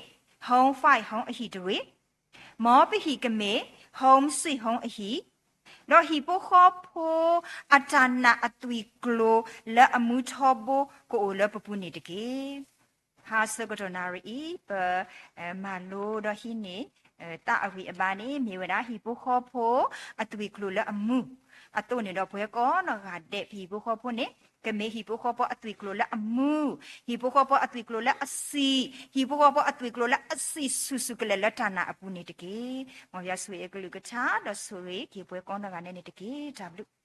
ဟောင်းဖိုက်ဟောင်းအဟီတွေမောပဟီကမေဟောင်းစီဟောင်းအဟီတော့ဟီပိုခောဖိုအတနာအသွီကလိုလဲအမှုချဘကိုလဲပပူနေတကေဟာစကတနာရီပမာလိုတော့ဟီနေတာအဝီအဘာနေမြေဝဒဟီပိုခောဖိုအသွီကလိုလဲအမှုအတုနေတော့ဘွဲကောနော်ကတဲ့ဟီပိုခောဖိုနေကမေဟီပိုခောဖိုအသွီကလိုလဲအမှုဟီပိုခောဖိုအသွီကလိုလဲအစီဟီပိုခောဖိုအသွီကလိုလဲအစီဆုကလဲလတနာအပူနေတကေမောရဆွေကလူကချာတော့ဆွေကေဘွဲကောနော်ကနေတကေဒါဘလူ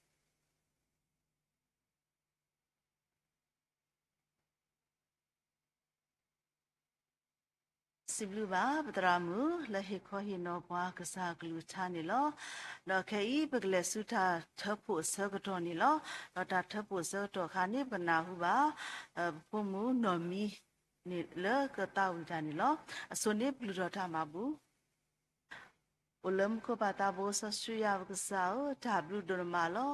สิบลูบาปตรามูละเฮคอฮินอบวากษากลูชานี่ลอดอกเคอีปกเลสุทาทบผู้เสกตอนี่ลอดอตาทบผู้เสกตอคานี่ปนาหูบาปุมูนอมี ni le ke tau ta ni lo asone blu do ta ma bu ulam ko pata bo sa su ya ke sao ta blu do ma lo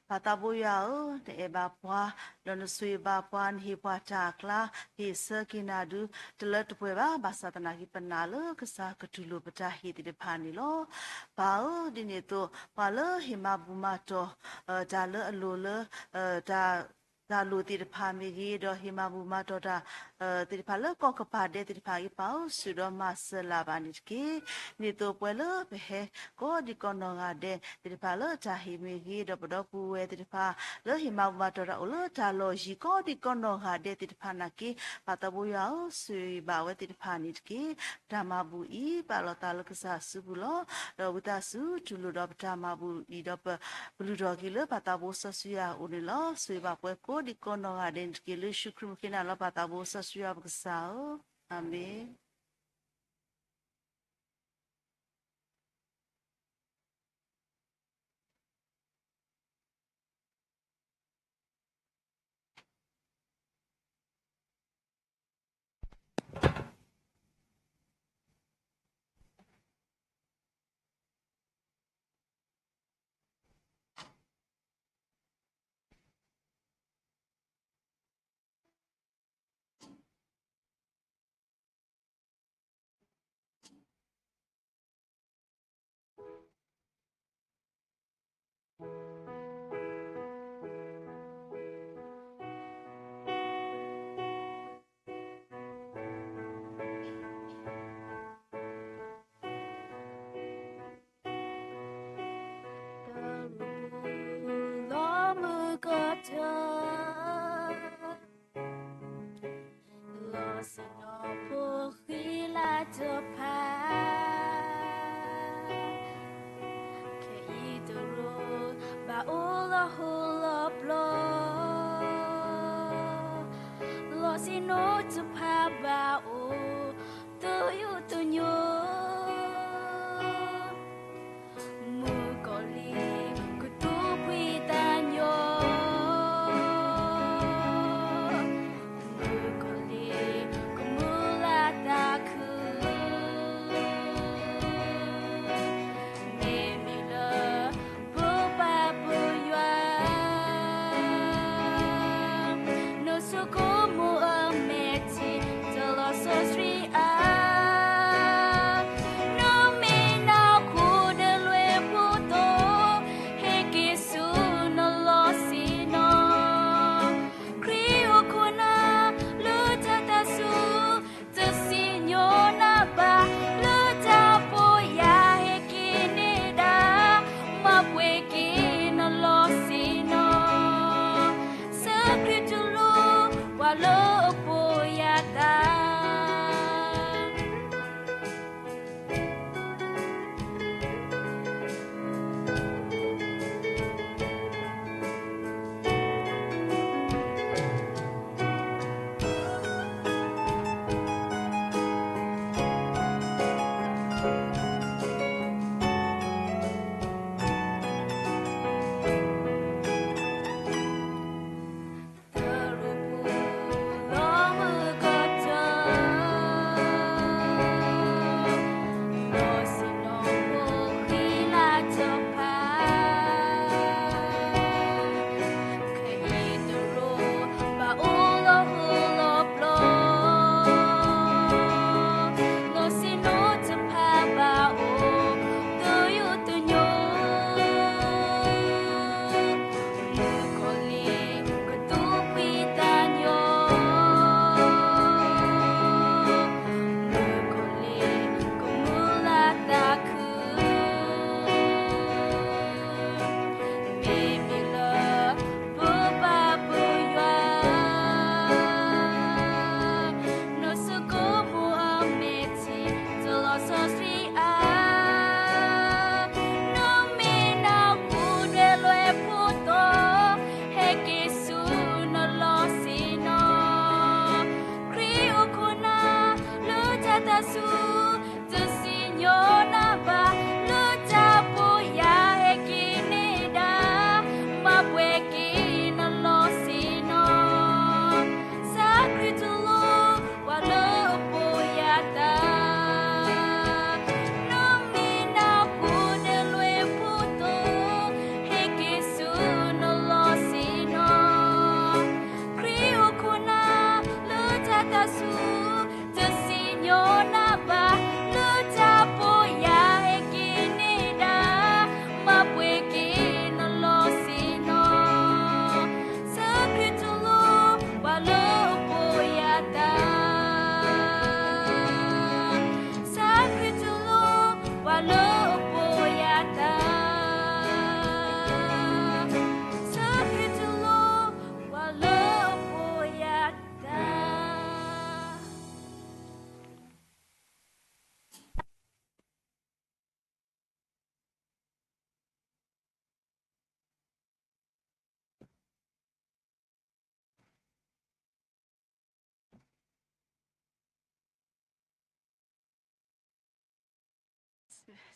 pata bo ya o te e ba pwa don sui ba pwan hi pwa ta kla hi sa kina du te le te pwe ba sa ta na ki pana lo ke sa ke tu lo pata hi te pha ni lo ba o di ni to pa lo hi ma bu ma to da le alo le da ဒါလူတီတဖာမီကြီးတော့ဟိမဘူမတော်တာတီတဖာလကောကပါတဲ့တီတဖာကြီးပေါ့ဆူတော့မဆလာပါနိကေနေတော့ပွဲလို့ပဲကိုဒီကောနော်ကတဲ့တီတဖာလို့ဂျာဟိမီကြီးတော့ဘတော့ပူဝဲတီတဖာလို့ဟိမဘူမတော်တာလို့ဂျာလို့ရီကိုဒီကောနော်ကတဲ့တီတဖာနာကေပါတဘူယောဆူပါဝဲတီတဖာနိကေဓမ္မဘူဤပါလို့တာလို့ကစားစုဘူးလို့တော့ဝတဆူကျူလို့တော့ဓမ္မဘူဤတော့ဘလူတော်ကြီးလို့ပါတဘူဆဆူရဦးလို့ဆွေပါပွဲကိုdi kono aden kile shukru kina la pata bo sa suya bksao amen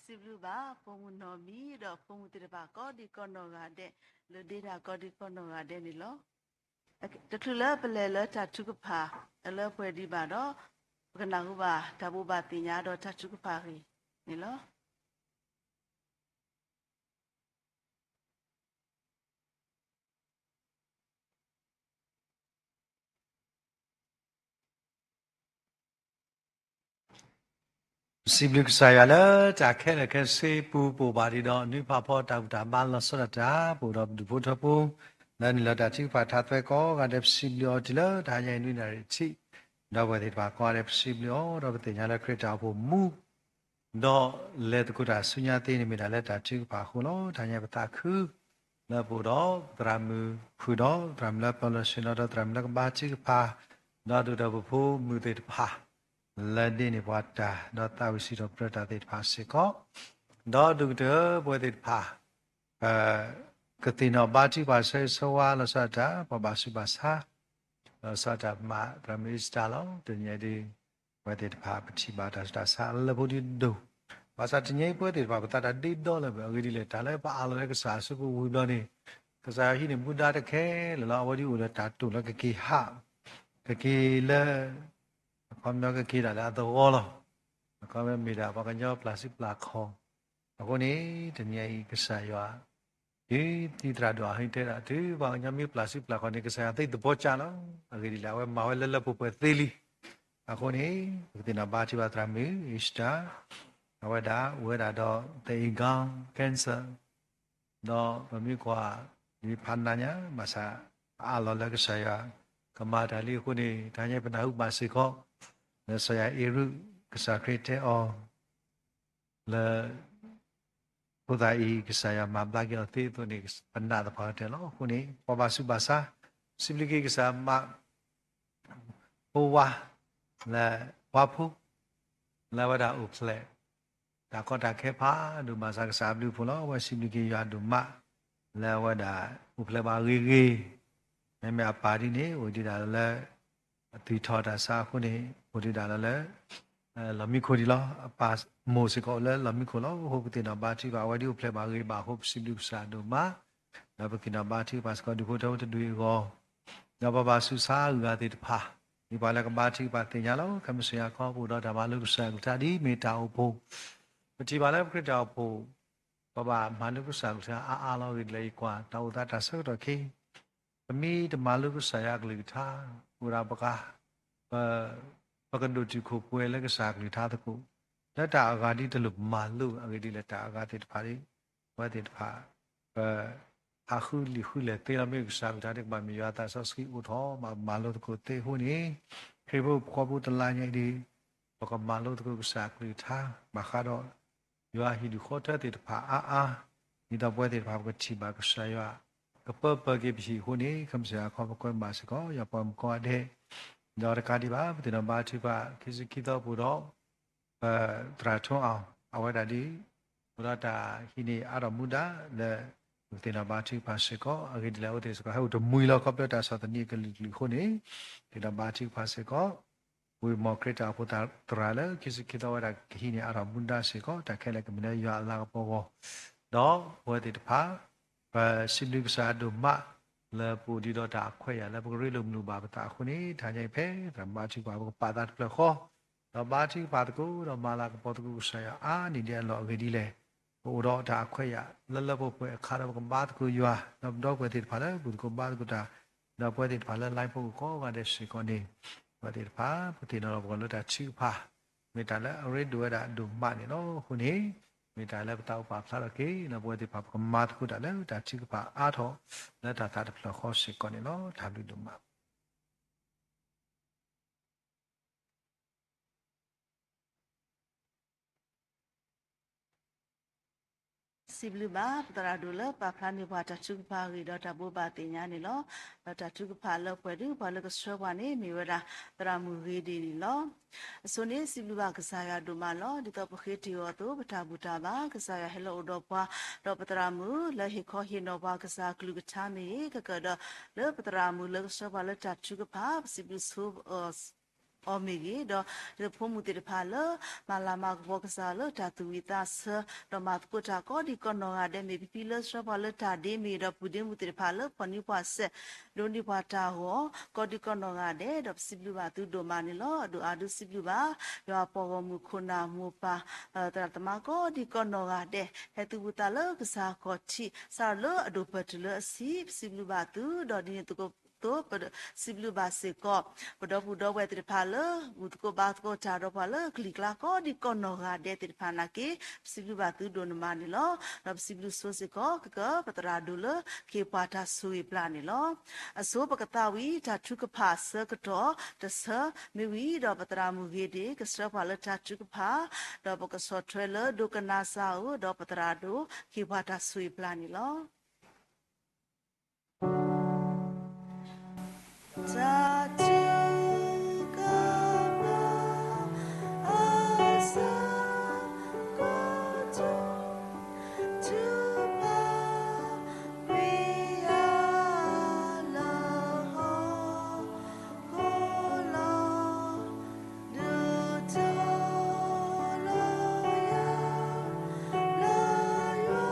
สิบลูบาปงนอมีดอกปงติบาก็ดีก็นอกาเดเลเดดาก็ดีก็นอกาเดนี่ลอตะทุเลเปเลเลตะทุกพาเลเปดีบาดอกนาหูบาตาบูบาติญาดอตะทุกพารีนี่ลอสิบลูกสายแล้วจากแค่ละแค่สิปูปูบาดีดอนี่พาพ่อตาตาบ้านเราสระจ้าปูดอกดูพุทธปูนั่นเราตัดที่พาทัดไปก็การเด็บสิบลูกจิละทายนี่นาริชิดอกเด็ดพาก็เด็บสิบลูกดอกเด็ดยาละคริตาปูมูดอกเล็ดกุฎาสุญญาตีนี่มีแต่เล็ดตัดที่พาคุณล้อทายไปตาคือแล้วปูดอกตรามือผู้ดอกตรามแล้วพอเราชินดอกตรามแล้วก็บาจิกพาดอกดูดอกปูมือเด็ดพาและดินวัดดาดอตาวิสิโรประดาติภาสิก็ดอดุเดบวติภากตินอบาจิภาเสสวาลสัจจาปบาสิภาษาลสัจจามาพระมิสตาลตุญญดีบวติภาปฏิบัติสตาสาลบุดิดูภาษาตุญญบวติภาปตาดิดอลเบอกิดิเลตาเลปอาลเลกษาสุกุวิบลนีกษาหินิมุดาตะเคลลอวดิอุลตาตุลกกิหะกกิเลความยากก็คิดอะไรตัวอ้อละก็ไม่มีดาบกันยอปลาสิปลาคอအခုနေတညအိကစားရွာဒီတရာတော့ဟိတဲ့တာဒီဘာညမီပလစီပလာကနေကစားအသိတဘောချလောအဂီလာဝဲမဝဲလလပပသေးလီအခုနေဒီနာဘာချီဘာတရာမီအစ္စတာဝဲတာတော့တေကောင်ကင်ဆာတော့မမီကွာဒီဖန်နာညာမဆာအားလောလကစားရွာကမာတာလီအခုနေဒါညပနာဟုပါစေခောဆရာအေရုကစားခရတဲ့အောလေဘုရားဤကစားရမှာဘာကြောင့်တေတုန်ပဏ္ဍတပါတဲ့လောခုနေပပစုပါစာစိပလိကေကစားမဘဝလာဝဖုလာဝဒဥပလက်ဒါကောတာခေဖာဒုမစာကစားဘလူဖလောဝစိပလိကေရဒုမလာဝဒဥပလက်ပါရီရီမဲအပါဒီနေဝဒီတာလဲတီထော်တာစာခုနေဝဒီတာလဲလမီခိုဒီလာပါမိုစကောလဲလမီခိုလောဟိုပတိနာဘာတီပါဝဒီဥပလက်ပါရီပါဟုတ်စိပလိစာဒုမနဘကိနာဘာတီပါစကောဒီခိုတော့တူရောနဘဘာစုစာဥဂတိတဖာဒီပါလကဘာတီပါတင်ရလောကမစရာခေါ်ဖို့တော့ဓမ္မလုဆာတာဒီမေတာအဖို့ပတိပါလဲခရစ်တော်ဖို့ဘဘမနုကုဆာကအာလောဒီလေကွာတောတာတဆောတော့ခေအမီဓမ္မလုကုဆာယကလိထာပူရာပကပကဒုတိခုပွဲလကစားကလိထာတခုလက်တာအဂါတိတလူမာလူအဂတိလက်တာအဂါတိတဖာရီဝတ်တိတဖာအခုလီခုလေတေရမေကစားတာတဲ့မမီယာတာဆော့စကီဥထောမာလုတခုတေဟိုနေခေဘခေါ်ဘူးတလာညိဒီပကမာလုတခုကစားကလိထာမခါတော့ယောဟီဒီခေါ်တဲ့တဖာအာဒီတော့ပွဲတဲ့တဖာကချိပါကစားရကပပကေပြီဟိုနေခမစရာခေါ်ကွဲမှာစကောရပမ်ကောတဲ့တော့တကားဒီပါဒီတော့ဘာချိပါခိစခိတော့ဘူးတော့တရာထုံအောင်အဝဒဒီဘုရတာဟိနေအရမူဒလေဒီတော့ဘာချိပါစကောအဂိဒလာဝတဲ့စကောဟိုတမူလောကပလတာသတနီကလီခုနေဒီတော့ဘာချိပါစကောဝီမော်ကရတာဖတာတရာလေခိစခိတော့ဝဒဟိနေအရမူဒစကောတခဲလေကမနေရအလာပေါ်တော့ဝတဲ့တဖာสิลิกษาดุมะเลปูดีดอตาခွဲရလေပဂရိလုံလူပါပတာခုနေထိုင်ဖဲဓမ္မချိပါဘပါတာပလခောတော့ဘာချိပါတကူတော့မာလာကပေါ်တကူဆရာအာနေတယ်လောအဂဒီလေဟိုတော့ဒါခွဲရလလဘပွဲခါတော့ကဘာတကူရွာတော့ပွဲတိဖာလေဘူးကဘာတကူတာတော့ပွဲတိဖာလေလိုက်ဖို့ကောကတဲ့စီကောနေပွဲတိဖာပတိနော်ဘောလို့တာချိဖာမေတ္တာလေအရိဒွေတာဒုမနေနော်ခုနေမေတ္တာလည်းပတောက်ပါဖလာကေနဘဝတိပါပကမတ်ခုတာလည်းတာချိကပါအားထောလက်တာတာဖလာခေါ်စီကောနေနော်ဒါလူတို့မှာสิบลูบาตราดูเลปาพลานิบาตชุกพารีดอตาบูบาติญานี่ลอตาชุกพาเลปวยดูบาลกสวานี่มีเวลาตรามูรีดีนี่ลอส่วนนี้สิบลูบากษายาดูมาลอดิตอปคิติโอตุปตาบูตาบากษายาเฮโลโดปาดอปตรามูเลหิคอฮิโนบากษากลุกชามีกะกะดอเลปตรามูเลกสวาเลตาชุกพาสิบลูซู อเมกีดอเรพมุติพาเลมาลามากบอกซาเลตาตุวิตาเสดอมาตุกตาก็ดีก็นองอาเดมีพิเลสรพาเลตาเดมีดอปุเดมุติพาเลปนิพาเสโดนิพาตาหัวก็ดีก็นองอาเดดอสิบลูบาตุโดมานิลอดูอาดูสิบลูบายาปอมุคุณามูปาตราตมาก็ดีก็นองอาเดเฮตุบุตาเลกษาก็ชีซาเลอดูปัตเลสิบลูบาตุดอดีตุกตัวปดสิบลูบาสิก็ปดบุดเวติพาเลบุตก็บาตก็จารพาเลคลิกลาก็ดีก็นองาเดติพานาเกสิบลูบาตุโดนมานิลอรับสิบลูโซสิก็ปตราดูเลเคปาตาสุยปลานิลออโซปกตาวิตาชุกพาเสกตอตเสมีวิดอปตรามุเกเดกสรพาเลตาชุกพาดอปกสอเทเลดูกนาซาอูดอปตราดูเคปาตาสุยปลานิลอza juga asa kojo tuba biala ho kola duto lo ya la yo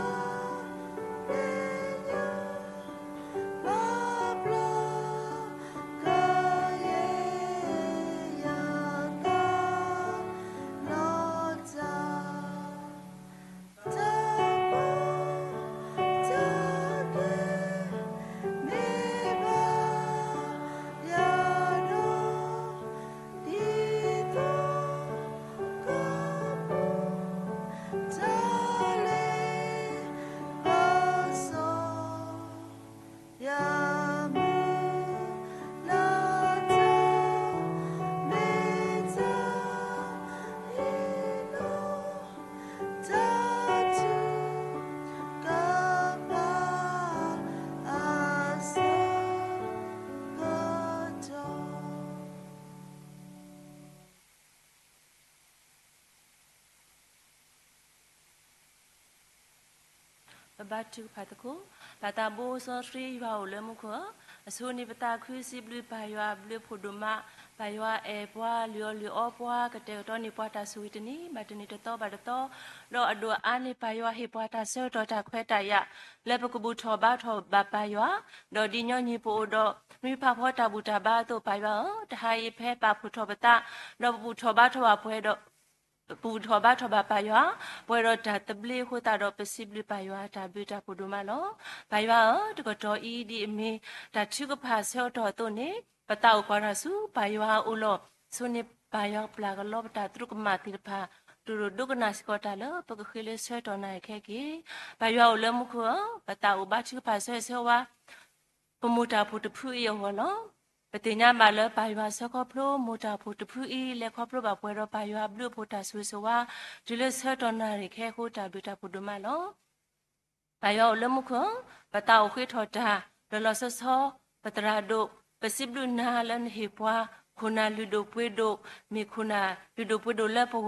บัตรพัตคุปตาโบสตรีวาวเลมุขอสุนิปตาคุสิบลือปายาบลือพุดุมะปายาเอปวาเลียวเลียวปวากระเตตอนิปวาตาสุวิตนีบัตนิตโตบัตโตรออดัวอานิปายาฮิปวาตาเซตอตาเควตายะเลปกุบุทอบาทอบาปายาดอดิญญญิโปดอมีพาพอตาบุตาบาโตปายาตหายเพปาพุทบตาดอบุทอบาทวาเพดปูทบาทบาปายาปวยรถตบลีโคตาดอเปสิบลีปายาตาบิตาปุดุมาลอปายาตกตออีดีเมตาชุกพาเซอตอโตเนปตาอุกราสุปายาอุโลสุนิปายาปลากลอบตาตรุกมาติรพาตุรุดุกนาสกตาลปกคิเลเซตอนาแค่กีปายาอุเลมุขปตาอุบาชุกพาเซเซวาปมุตาพุทธพุยหัวลอปฏิญญามาเลปายาสกอพโลมุตาพุทธพุอีเลคอพโลบาปวยรปายาบลูพุทธาสุสวาจุเลเซตอนาริแค่โคตาบิตาปุดุมาลอปายาอุเลมุขปตาอุคิทอตาดลอสซอปตราโดปสิบลุนาลันเฮปวาkuna ludo puedo mi kuna ludo puedo le po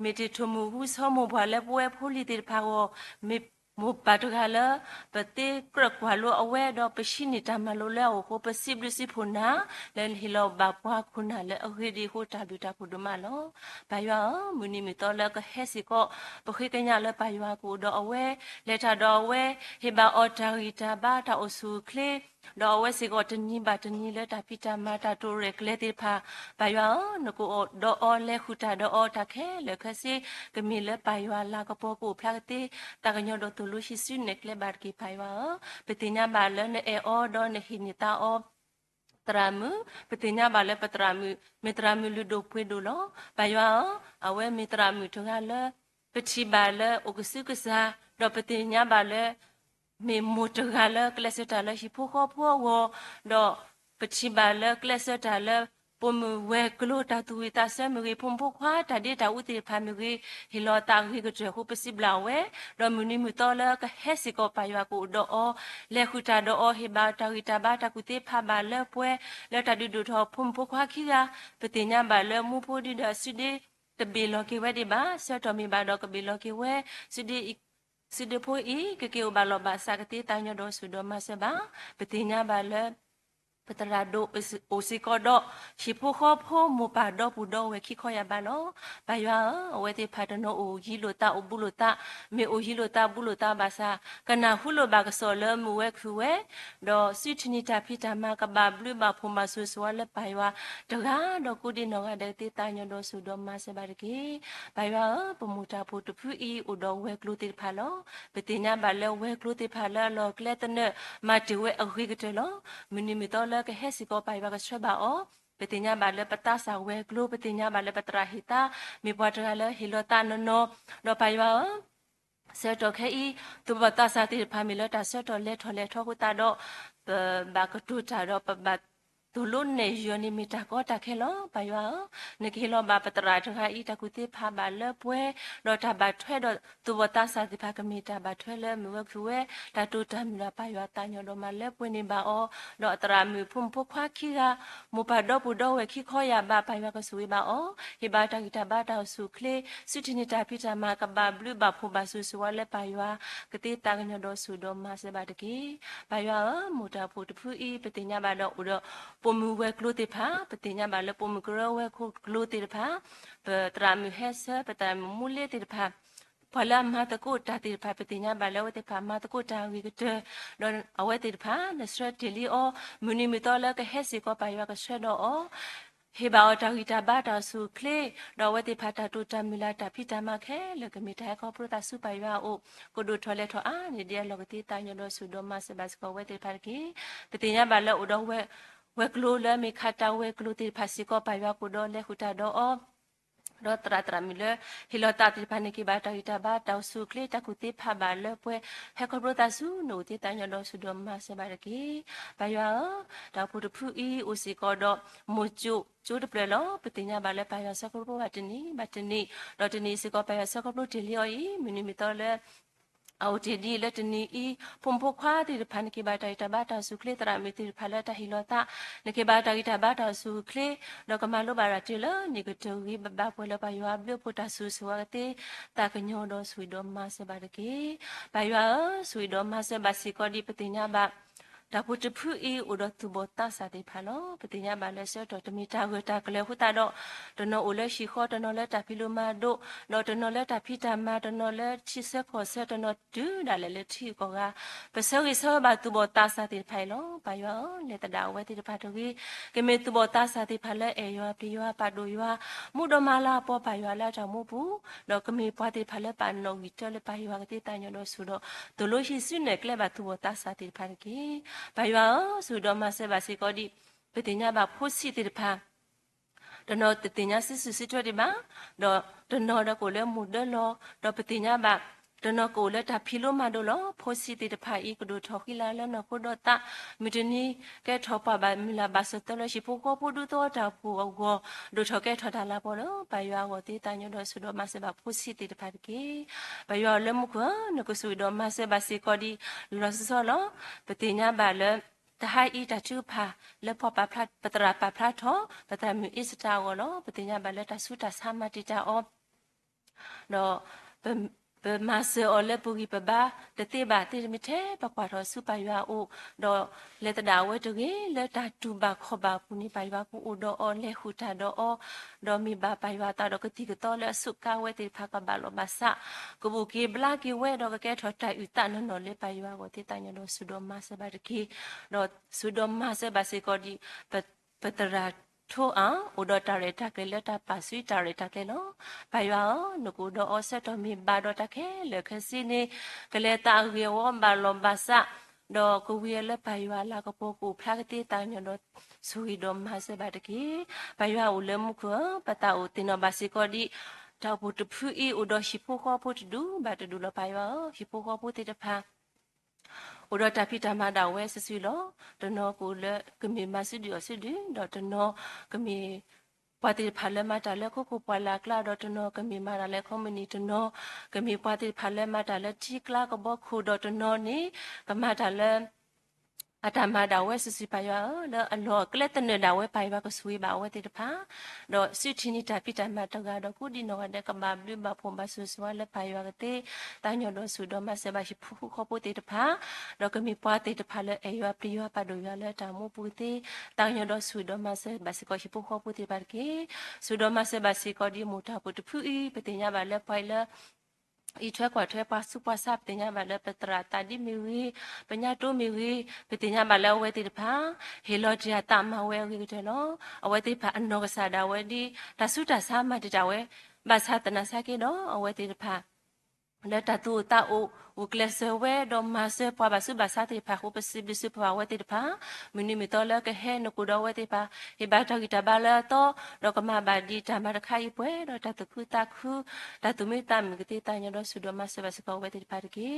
mi te tomu hu so mo bwa le pwe pholi te pha wo mi mo patu khala pate krak kwa lo awe do pashini ta ma lo le ho possible si phuna len hilo ba pwa kuna le akhidi ho ta bi ta phu ma lo ba yo muni mi to le ka he si ko pkhi kanya le ba yo ko do awe le ta do awe he ba otarita ba ta osu kleดอเวสิกอตนีบาตนีเลตาพิตามาตาโตเรกเลติพาปายานกูดอเลขุตาดอตาแค่เลคสิกมีเลปายาลากปอกูพลากติตากญอดตุลุชิซุเนกเลบาร์กีปายาปติญาบาเลเนเออดอเนหินิตาอตรามุปติญญาบาเลปตรามุเมตรามุลุโดพุโดลปายาอเวเมตรามุทุกาเลปฏิบาเลอุกสุกษาดอปติญญาบาเลมีมุตกาลคลาสตาลฮิพูข้อพัววดอปฏิบาลคลาสตาลปมเวกโลตาตุวิตาเซมรีพมพกว่าตาดีตาอุติพามิรีฮิลอตาฮิกเจฮูปสิบลาเวดอมุนิมุตอลก็เฮสิกอปายากูดอเลขุตาดอฮิบาตาวิตาบาตากุติพาบาลปวยเลตาดิดูทอพมพกว่าคิยาปฏิญญาบาลมูโพดิดาสุดีตบิโลกิเวดิบาเซตอมีบาดอกบิโลกิเวสุดีสิเดโพอีกเกี่ยวบาลบาสักติตาญโดสุดมาเสบาปฏิญญาบาลป ปตราโดโอซิกอดอชิโพข้อโพมูปาดอปูดอเวคิคอยาบาลอปายาเวติพาดโนโอฮิโลตาโอบุโลตาเมโอฮิโลตาบุโลตาบาซากนาฮุโลบากโซเลมูเวคุเวดอซิทนิตาพิตามากบาบลุบาพมาสุสวาเลปายวาดกาดอกุดินอเดติตาญโดสุดอมาเซบาดกีปายวาปมูตาพุตพุอีอุดอเวกลุติพาลอปติญาบาเลเวกลุติพาลอลอกเลตเนมาติเวอฮิกเตลอมินิมิตอลကဟက်စီကောပိုင်ဘာကဆွဲပါအောပတိညာဘာလပတာစာဝဲဂလိုပတိညာဘာလပတရာဟီတာမိဘွားတရလဟီလိုတာနောတော့ပိုင်ဘာဆက်တော့ခဲဤသူဘတာစာတိဖာမီလတာဆက်တော့လက်ထော်လက်ထော်ခုတာတော့ဘာကတူတာတော့ပဘတ်သူလုံးနေယနီမီတာကောတာခဲလောပါယောနေခဲလောဘာပတရာတခါဤတကုတိဖာဘာလပွဲတော့တာဘတ်ထွဲတော့သူဝတာစာတိဖာကမီတာဘတ်ထွဲလဲမဝခုဝဲတာတူတမီလာပါယောတာညောတော့မလဲပွဲနေပါအောတော့တရာမီဖုန်ဖုခွာခီကမပါတော့ဘူးတော့ဝဲခီခေါ်ရပါပါယောကဆူပါအောဟိဘာတာဂီတာဘာတာဆူခလေစုတင်တာပိတာမကဘာဘလူဘာဖူဘာဆူဆူဝလဲပါယောကတိတာညောတော့ဆူတော့မဆေဘာတကီပါယောမူတာဖူတဖူဤပတိညာဘာတော့ဦးတော့ပမှုဝဲကလို့တေဖာပတိညာဘာလပမှုကရဝဲခုကလို့တေဖာပတရာမီဟက်ဆပတမူလေတေဖာဖလာမတကိုတာတေဖာပတိညာဘာလဝတေဖာမတကိုတာဝီကတဲ့တော့အဝဲတေဖာနစရတီလီအောမူနီမီတော်လကဟက်စီကိုပါယကဆွဲတော့အောဟေဘာတာဂီတာဘာတာဆုခလေတော့ဝတေဖာတာတူတမီလာတာဖိတမခဲလကမီတာကောပရတာဆုပါယအိုကိုဒိုထော်လက်ထော်အာနေဒီလောကတိတာညလို့ဆုတော့မစဘတ်ကောဝတေဖာကီပတိညာဘာလဥတော့ဝဲကလိုလဲမိခတာဝဲကလိုတိဖာစီကောပါယကိုတော့လဲခုတာတော့အောတော့တရာမီလဲဟီလိုတာတိဖာနေကိဘာတာဟီတာဘာတောက်ဆုကလေတကုတိဖာဘာလဲပွဲဟဲကောပရတာဆုနိုတိတညတော့ဆုတော့မဆဘာရကီဘာယောတောက်ဖုတဖူအီအိုစီကောတော့မွကျိုကျိုးတပလလောပတိညာဘာလဲပါယောဆကောပရဝတနီဘတနီတော့တနီစီကောပါယောဆကောပရတီလီယိုအီမီနီမီတော်လဲအော်ဒီဒီလက်တနီအီဖုန်ဖိုခွာဒီဖန်ကိဘာတိုင်တဘာတာဆုခလေတရာမီတီဖလာတာဟီလောတာနကေဘာတာဂီတာဘာတာဆုခလေတော့ကမလိုဘာရတီလနီကတူဂီဘဘပွဲလပါယောဘလပိုတာဆုဆွာတေတာကညောတော့ဆွေတော့မဆဘာတကေဘာယောဆွေတော့မဆဘာစီကောဒီပတိညာဘာဒါပုတဖူအီဥဒတုဘတာစာတိဖာလောပတိညာဘာလဲဆောတော့တမီတာဝတာကလေခုတာတော့တနောအိုလဲရှိခေါ်တနောလဲတာဖီလိုမာတို့တော့တနောလဲတာဖီတာမာတနောလဲချစ်ဆက်ခေါ်ဆက်တနောဒူးဒါလဲလက်ထီကောကပစောဝိဆောဘာတုဘတာစာတိဖိုင်လောဘာယောလက်တဒါဝဲတိတဖာတူကြီးကမေတုဘတာစာတိဖာလဲအေယောပီယောပါဒိုယောမုဒမလာပေါ်ဘာယောလာတော့မဘူးတော့ကမေပွားတိဖာလဲပါနောဂီတလဲဘာယောကတိတညောလို့ဆိုတော့ဒလိုရှိစွနဲ့ကလဲဘာတုဘတာစာတိဖာကြီးဘာယောဆိုတော့မဆဘာစီကောဒီပတိညာဘာဖို့စီတိဖာတနောတတိညာစစ်စစ်ထွတ်ဒီမှာတော့တနောတော့ကိုလည်းမူဒလောတော့ပတိညာဘာတနောကိုလည်းတာဖီလိုမာဒလောဖို့စီတိတဖာဤကဒိုထော်ခိလာလည်းနော်ကိုတော့တာမီတနီကဲထော်ပါဘာမီလာဘာစတလရှိဖို့ကိုပို့တော့တာဖို့အောဒိုထော်ကဲထော်တာလာပေါ်တော့ဘာယောကိုတိတညတော့ဆိုတော့မဆဘာဖို့စီတိတဖာကေဘာယောလည်းမကွာနကိုဆိုတော့မဆဘာစီကောဒီလောဆောလောပတိညာဘာလည်းတဟိုင်ဤတချူဖာလေဖောပပလတ်ပတရာပပလတ်ထောပတမီအစ်တာဝလောပတိညာဘလက်တဆုတာဆာမတိတာအောတော့ပမဆေအောလေပူဂီပဘာတတိဘာတိမီထဲပကွာတော့စုပါရွာအိုတော့လက်တဒါဝဲတကြီးလက်တာတူဘာခောဘာပူနီပါရွာကူအိုတော့အောလေခူတာတော့အောတော့မီဘာပါရွာတာတော့ကတိကတော့လဲစုကဝဲတိဖာကဘာလောဘာစာကဘူကီဘလာကီဝဲတော့ကဲထော်တိုင်ဥတနနော်လေပါရွာကိုတိတညတော့ဆုတော့မဆဘာတကီတော့ဆုတော့မဆဘာစေကောဒီပတရာထိုအောင်ဥဒတာရတာကလေးတာပါဆွီတာရတာကလေးနော်ဘာယောနကုဒအောဆက်တော်မီဘာဒတာခဲလခစီနေကလေးတာဝေဝဘာလောဘာစာတော့ကိုဝေလဘာယောလာကပိုကူဖလာကတိတညတော့ဆွီတော့မဆဘာတကီဘာယောဦးလမှုခပတာဦးတင်ဘာစီကောဒီတောက်ဖို့တဖူအီဥဒရှိဖို့ခေါ်ဖို့တူဘာတူလဘာယောရှိဖို့ခေါ်ဖို့တိတဖာဥဒတာဖိတမတာဝဲဆဆူလောတနောကိုလကမီမဆူဒီအဆူဒီတော့တနောကမီပါတိဖာလမတာလက်ခုခုပွာလာကလာတော့တနောကမီမာရလက်ခမနီတနောကမီပါတိဖာလမတာလက်ချီကလာကဘခုတော့တနောနီကမတာလက် อาตมาดาวเวสุไปว่าแล้วอันหลอกเล็ดเนดาวเวไปว่าก็สวยบ่าวเวติดพาดอกสุชินิตาพิจารณาตกาดอกกูดินอกเด็กกับบาบลืมบาพงบาสุสวาและไปว่าก็เตตาหยอดสุดมาเสบาชิผู้ขอปูติดพาดอกก็มีปาติดพาเลยเอวปริยวปาดูยาเลยตามูปูติตาหยอดสุดมาเสบาสิกอชิผู้ขอปูติบาร์เกสุดมาเสบาสิกอดีมุตาปุตผู้อีปฏิญญาบาเลยไปเลยอีช่วยกว่าช่วยปัสสุปัสสับติญญาบาลเปตราตาดิมิวีปัญญาตุมิวีปติญญาบาลเวติพาเฮโลจียตามาเววิเตโนเอาไว้ติพาอันนกษาดาเวดีตาสุตาสามาติจาเวบาสาตนาสากิโนเอาไว้ติพาแล้วตาตูตาอุกเลสเวดอมมาเซปวาบาสุบาสาติพาคุปสิบิสุปวาเวติพามินิมิโตเลกเฮนกุดาเวติพาเฮบาตากิตาบาลโตดอกมาบาดีตามาคายป่วยดอกตาตุคุตาคุตาตุมิตามกติตาญดสุดมาเซบาสิกอเวติพากี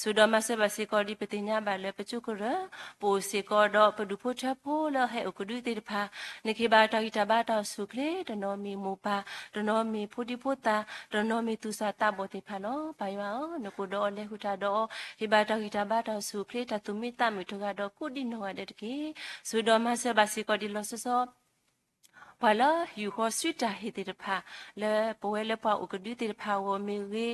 สุดมาเซบาสิกอดิปติญญาบาลปจุกระปูสิกอดอปดุพุทธปูลเฮอุกุดุติพานิคิบาตากิตาบาตาสุเคเลตโนมีมูปาตโนมีพุดิพุตาตโนมีตุสาตาโบติพาโนไปว่านกุดอเลหุตาดอฮิบาตากิตาบาตาสุเคเลตาตุมิตามิทุกาดอกุดิโนอเดตกีสุดมาเซบาสิกอดิลอสโซพอละอยู่หัวสุดใจติดพาและป่วยและพออุกฤษติดพาวมีวี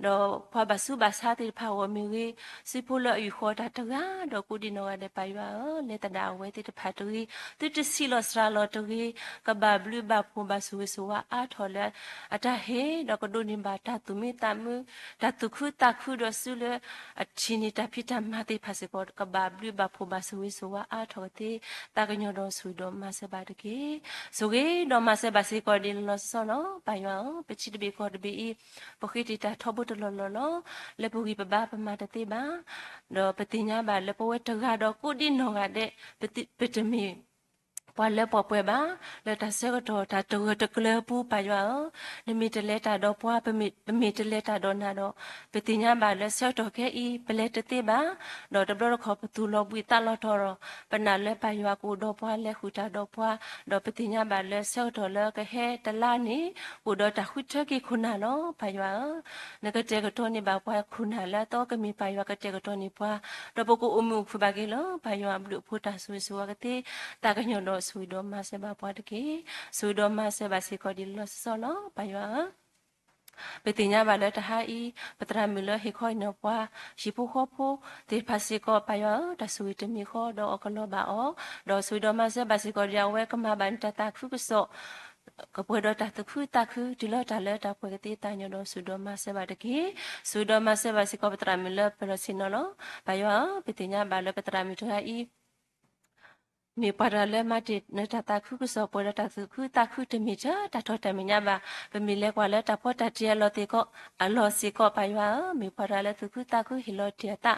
ดอกพอบาสุบาสาติดพาวมีวีสิพูละอยู่หัวตัดกาดอกกูดินว่าได้ไปว่าเลตดาวไว้ติดพาตุยติดสิลอสราลอตุยกับบาบลูบาพูบาสุวิสวะอาทอละอาตาเฮดอกดูนิบาตาตุมิตามุตาตุคุตาคุดอสุเลอชินิตาพิตามาติภาสิกอกับบาบลูบาพูบาสุวิสวะอาทอติตากญอดอสุดอมาเสบาตกีสุเกดอมาเซบาสิกอดิลอสโนไปว่าเปชิดบีกอดบีปกิติตาทบุตลลลเลปุกิปบาปมาตติบาดอปติญญาบาเลปเวตกาดอกุดินโกาเดปติมีพอแล้วพอเปบ้าแล้วตาเสกตัวตาตัวตะเกลือปูไปว่านี่มีทะเลตาดอกพัวมีทะเลตาดอนนาดอปฏิญญาบาแล้วเสกตัวแค่อีเปเลตติบ้าดอกตะบลขอประตูลอบุยตาลอทอรปนาแล้วไปว่ากูดอกพัวแล้วขุตาดอกพัวดอกปฏิญญาบาแล้วเสกตัวแล้วก็แค่ตะลานี่กูดอกตาขุเชกิคุณน่ะเนาะไปว่านี่ก็เจกตัวนี่บ่าวพัวคุณน่ะแล้วก็มีไปว่าก็เจกตัวนี่พัวดอกปกูมุฟุบากิโลไปว่าบลุพุทธสุวิสุวกติตากญโดสุดมาเสบาปอดกีสุดมาเสบาสิกอดิลสโลไปว่าปฏิญญาบาลตาหาอีปตรามิลเฮคอยเนปว่าชิพุขอพูติภาสิกอไปว่าตาสุยตมีขอดอกกลบาอดอสุดมาเสบาสิกอดาวเวกมาบันตาตาคุกโซก็ปวดตาตาคือจิลตาเลตาปกติตาญดสุดมาเสบาตกีสุดมาเสบาสิกอปตรามิลเปรสินโลไปว่าปฏิญญาบาลปตรามิทาอีมีปาราเลมาติเนตาตาคุกุสปวดตาคือตาคือตมิจ้าตาทอตมิญาบาเป็นมีเล็กว่าแล้วตาพอตาเจียลอติก็อลอสิก็ไปว่ามีปาราเลคือตาคือฮิโลเทียตา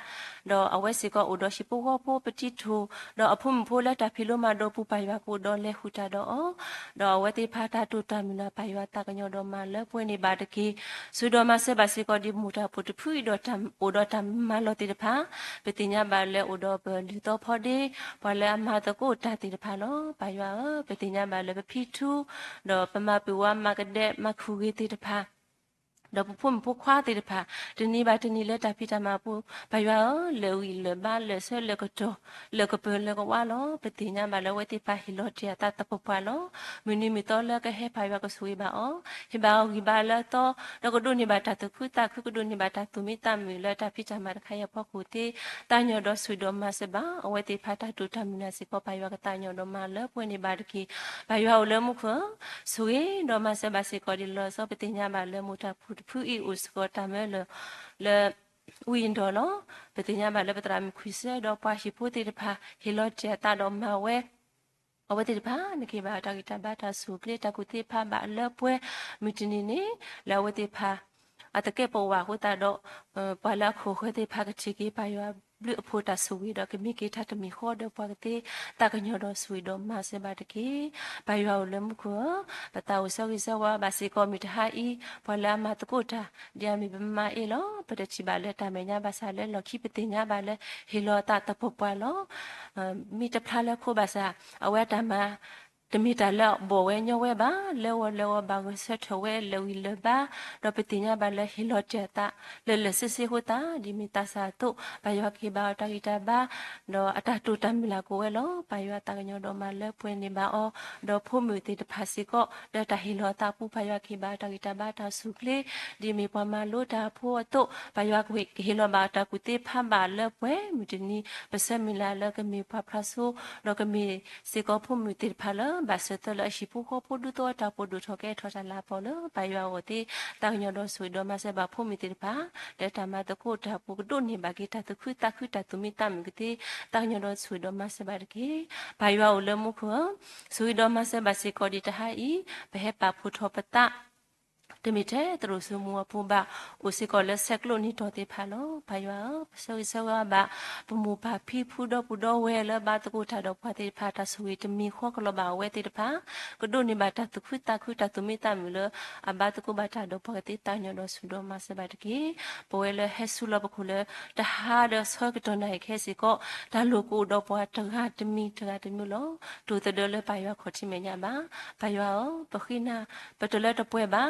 ดอเอาไว้สิก็อุดชิปุโฮโพปฏิทูดออพุ่มพูแล้วตาพิโลมาดอปูไปว่ากูดอเลหุตาดอดอไว้ติพาตาตุตามินาไปว่าตากญดอมาเลป่วยในบาตกีสุดอมาเสบาสิก็ดิมุตาปุตพุยดอตามอุดอตามมาลอติพาปฏิญญาบาเลอุดอเบลิโตพอดีพอแล้วมาตะกูตาติดพาโลไปว่าปฏิญญาบาลเลยพิทูดอกปมาปิวามากระเดมาคูกิติดพาดอกพุ่มผู้คว้าติดพาทีนี้บาทีนี้เลตาพิจามาปูไปว่าเลวิเลบ้านเลเซเลก็โตเลก็เปิลเลก็ว่าโลปฏิญญาบาลเลยไว้ติพาฮิโลเทียตาตะปปาโลมินิมิโตเลก็ให้ไปว่าก็สวยบ่าฮิบาฮิบาเลโตแล้วก็ดูนิบาตาตะคุตาคือก็ดูนิบาตาตุมิตามิเลตาพิจามาขยะพ่อคูติตาญดอสุดมาเสบาเอาไว้ติพาตาตุตามินาสิก็ไปว่าก็ตาญดอมาเลป่วยนิบาตกีไปว่าเลมุขสวยดอมาเสบาสิก็ดิลซอปฏิญญาบาลเลมุตาผู้อีอุสก็ทำleวินโดโลปฏิญญาบาลปตรามิคุยเสดอปาชิพุติพาฮิโลเจตาดอมาเวเอาไว้ติดพานกีบาตากิตาบาตาสุกเลตากุติพาบาเลป่วยมิตินีนี่แล้วไว้ติดพาอัตเกปว่าหุตาดอปาลาโคเฮติพากชิกีปายว่าบลุพูตาสุวิดอกมีกีทัตมีข้อเดปกติตากญอดอสุวิดอมาเสบาตกีปายว่าเลมคัวปตาอุสวิสวาบาสิกอมิทหาอีปาลามาตกุตาเดียมีบมาเอลอปตชิบาเลตาเมญาบาซาเลลอคิปติญาบาเลฮิโลตาตะปปาลอมีตะพลาเลโคบาซาเอาไว้ตามา တမီတာလက်ဘောဝဲညဝဲပါလဲဝဘာကိုဆက်ထဝဲလဲဝီလဘာတော့ပတိညာဘာလဲဟီလော့ချက်တာလဲစစ်စစ်ဟိုတာဒီမီတာစာတုဘာယောကေဘာတာဂီတာဘာတော့အတတူတမ်မီလာကိုဝဲလောဘာယောတာကညောတော့မလဲပွင့်နေပါအောတော့ဖို့မူတီတဖာစီကောတော့တာဟီလောတာပူဘာယောကေဘာတာဂီတာဘာတာဆုကလေဒီမီပမာလို့တာဖို့တုဘာယောကိုဟီလောဘာတာကူတေဖမ်းပါလဲပွဲမူတနီပစမီလာလဲကမီဖဖရာဆူတော့ကမီစီကောဖို့မူတီဖာလဲဘာစတလရှိပူခေါ်ပို့တူတော့တာပို့တူထော်ကဲထော်ချလာပေါ်လို့ဘာရွာကိုတေတောင်ညတော့ဆွေတော့မဆက်ပါဖို့မီတေပါတဲ့တမတကိုတာပို့တို့နေပါကေတာတခုတာသူမိတမ်ကတိတောင်ညတော့ဆွေတော့မဆက်ပါကေဘာရွာကိုလမှုခဆွေတော့မဆက်ပါစီကောဒီတဟာဤဘဲပါဖို့ထော်ပတာတမီတဲ့သူတို့စုံမပူပါဦးစီကောလက်ဆက်ကလို့နေတော့တေဖာလို့ဘာရွာဆောဘာပမူပါဖီဖူတော့ပူတော့ဝဲလဘာတကူထားတော့ဖာတေဖာတာဆွေတမီခေါကလဘာဝဲတေတဖာကဒိုနေဘာတာတခုတာသူမိတမီလအဘာတကူဘာတာတော့ဖာတေတညတော့ဆူတော့မဆဘတ်ကေပွဲလဟဲဆူလဘခုလတဟာတော့ဆောကတော့နိုင်ခဲစီကောဒါလိုကိုတော့ပွားတကားတမီလို့တူတဲ့လေဘာရွာခေါ်ချင်မညာဘာဘာရွာပခိနာပတလက်တပွဲပါ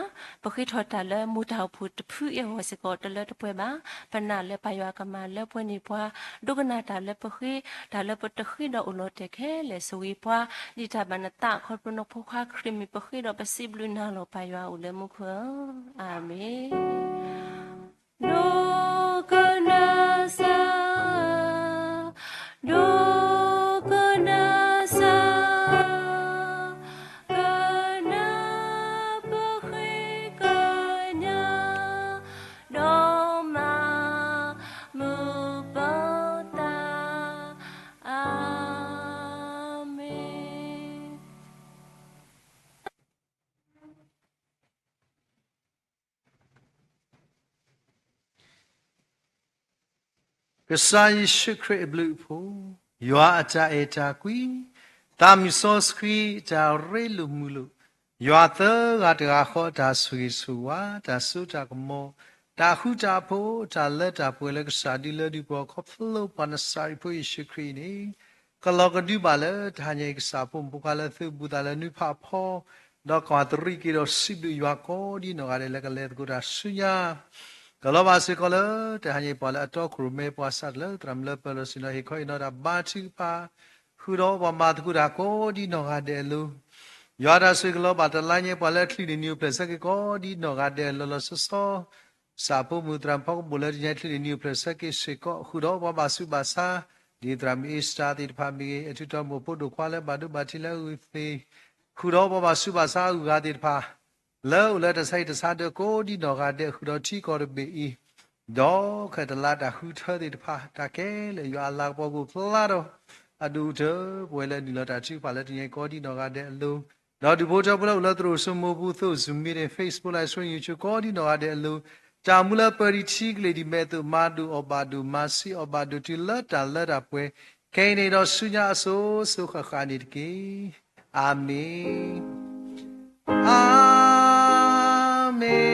ပခိထော်တာလဲမူတောက်ဖူတဖူးရောစကောတလဲတပွဲပါပနာလဲပါရွာကမလဲပွဲနေပွားဒုကနာတာလဲပခိဒါလဲပတခိတော့အလို့တက်ခဲလဲဆွေပွားဒီတာဘနတာခေါ်ပနဖိုခါခရမီပခိတော့ပစီဘလူနာလို့ပါရွာဦးလဲမှုခအာမေဒုကနာစာဒုကနာစာကစားယေရှုခရစ်ဘလူးဖို့ယွာအတာအတာကွီတာမီဆော့စခရီတာရေလူမူလူယွာသကတရာခေါ်တာဆွေဆူဝါတာဆုတာကမောတာခုတာဖို့တာလက်တာပွဲလကစားဒီလဒီပေါ်ခေါဖလို့ပနစာရီဖို့ယေရှုခရစ်နေကလောကဒူပါလေတာညေကစားဖို့ပုကလည်းသူဘူတာလည်းနုဖဖောတော့ကွာတရီကီတော့စီလူယွာကိုဒီနော်ကလည်းလကလည်းကိုတာဆူယာကလောဘာစေကလတဟန်ယေပါလာတော့ခရမေပွားဆတ်လတရမ်လပလစနဟိခွိနော်ဒါဘာချီပါခူတော့ဘာမာတကူတာကိုဒီနော်ကတဲ့လူယောဒါစေကလောဘာတလိုင်းယေပါလာခလီဒီနီယပလက်စကေကိုဒီနော်ကတဲ့လောလောဆောစာပုမူတရမ်ဖောက်ဘူလာဒီညခလီနီယပလက်စကေစေကိုခူတော့ဘာစုဘာစာဒီတရမ်အီစတာဒီဖာမီအထူတော်မပုတ်တို့ခွာလဲဘာတို့ဘာချီလဲဦးသေးခူတော့ဘာစုဘာစာဦးကဒီဖာလောလက်တဆိုင်တစားတကိုဒီနော်ကတဲ့ခူတော့ချီကော်ဘေအီဒေါခတလာတာခူထတဲ့တဖာတကဲလေရွာလာပေါ်ကိုဖလာတော့အဒူတပွဲလဲဒီလတာချီပါလဲဒီကောဒီနော်ကတဲ့အလုံးတော့ဒီဘိုးတော်ဘလို့လတ်တို့စမဘူးသို့ဇူမီတဲ့ Facebook လိုက်ဆွေး YouTube ကောဒီနော်ကတဲ့အလုံးဂျာမူလာပရီချီကလေဒီမဲ့သူမာဒူအဘာဒူမာစီအဘာဒူတီလတာလတာပွဲကိနေတော့ဆုညာဆိုဆုခခာနေတကေအာမင်အာမေ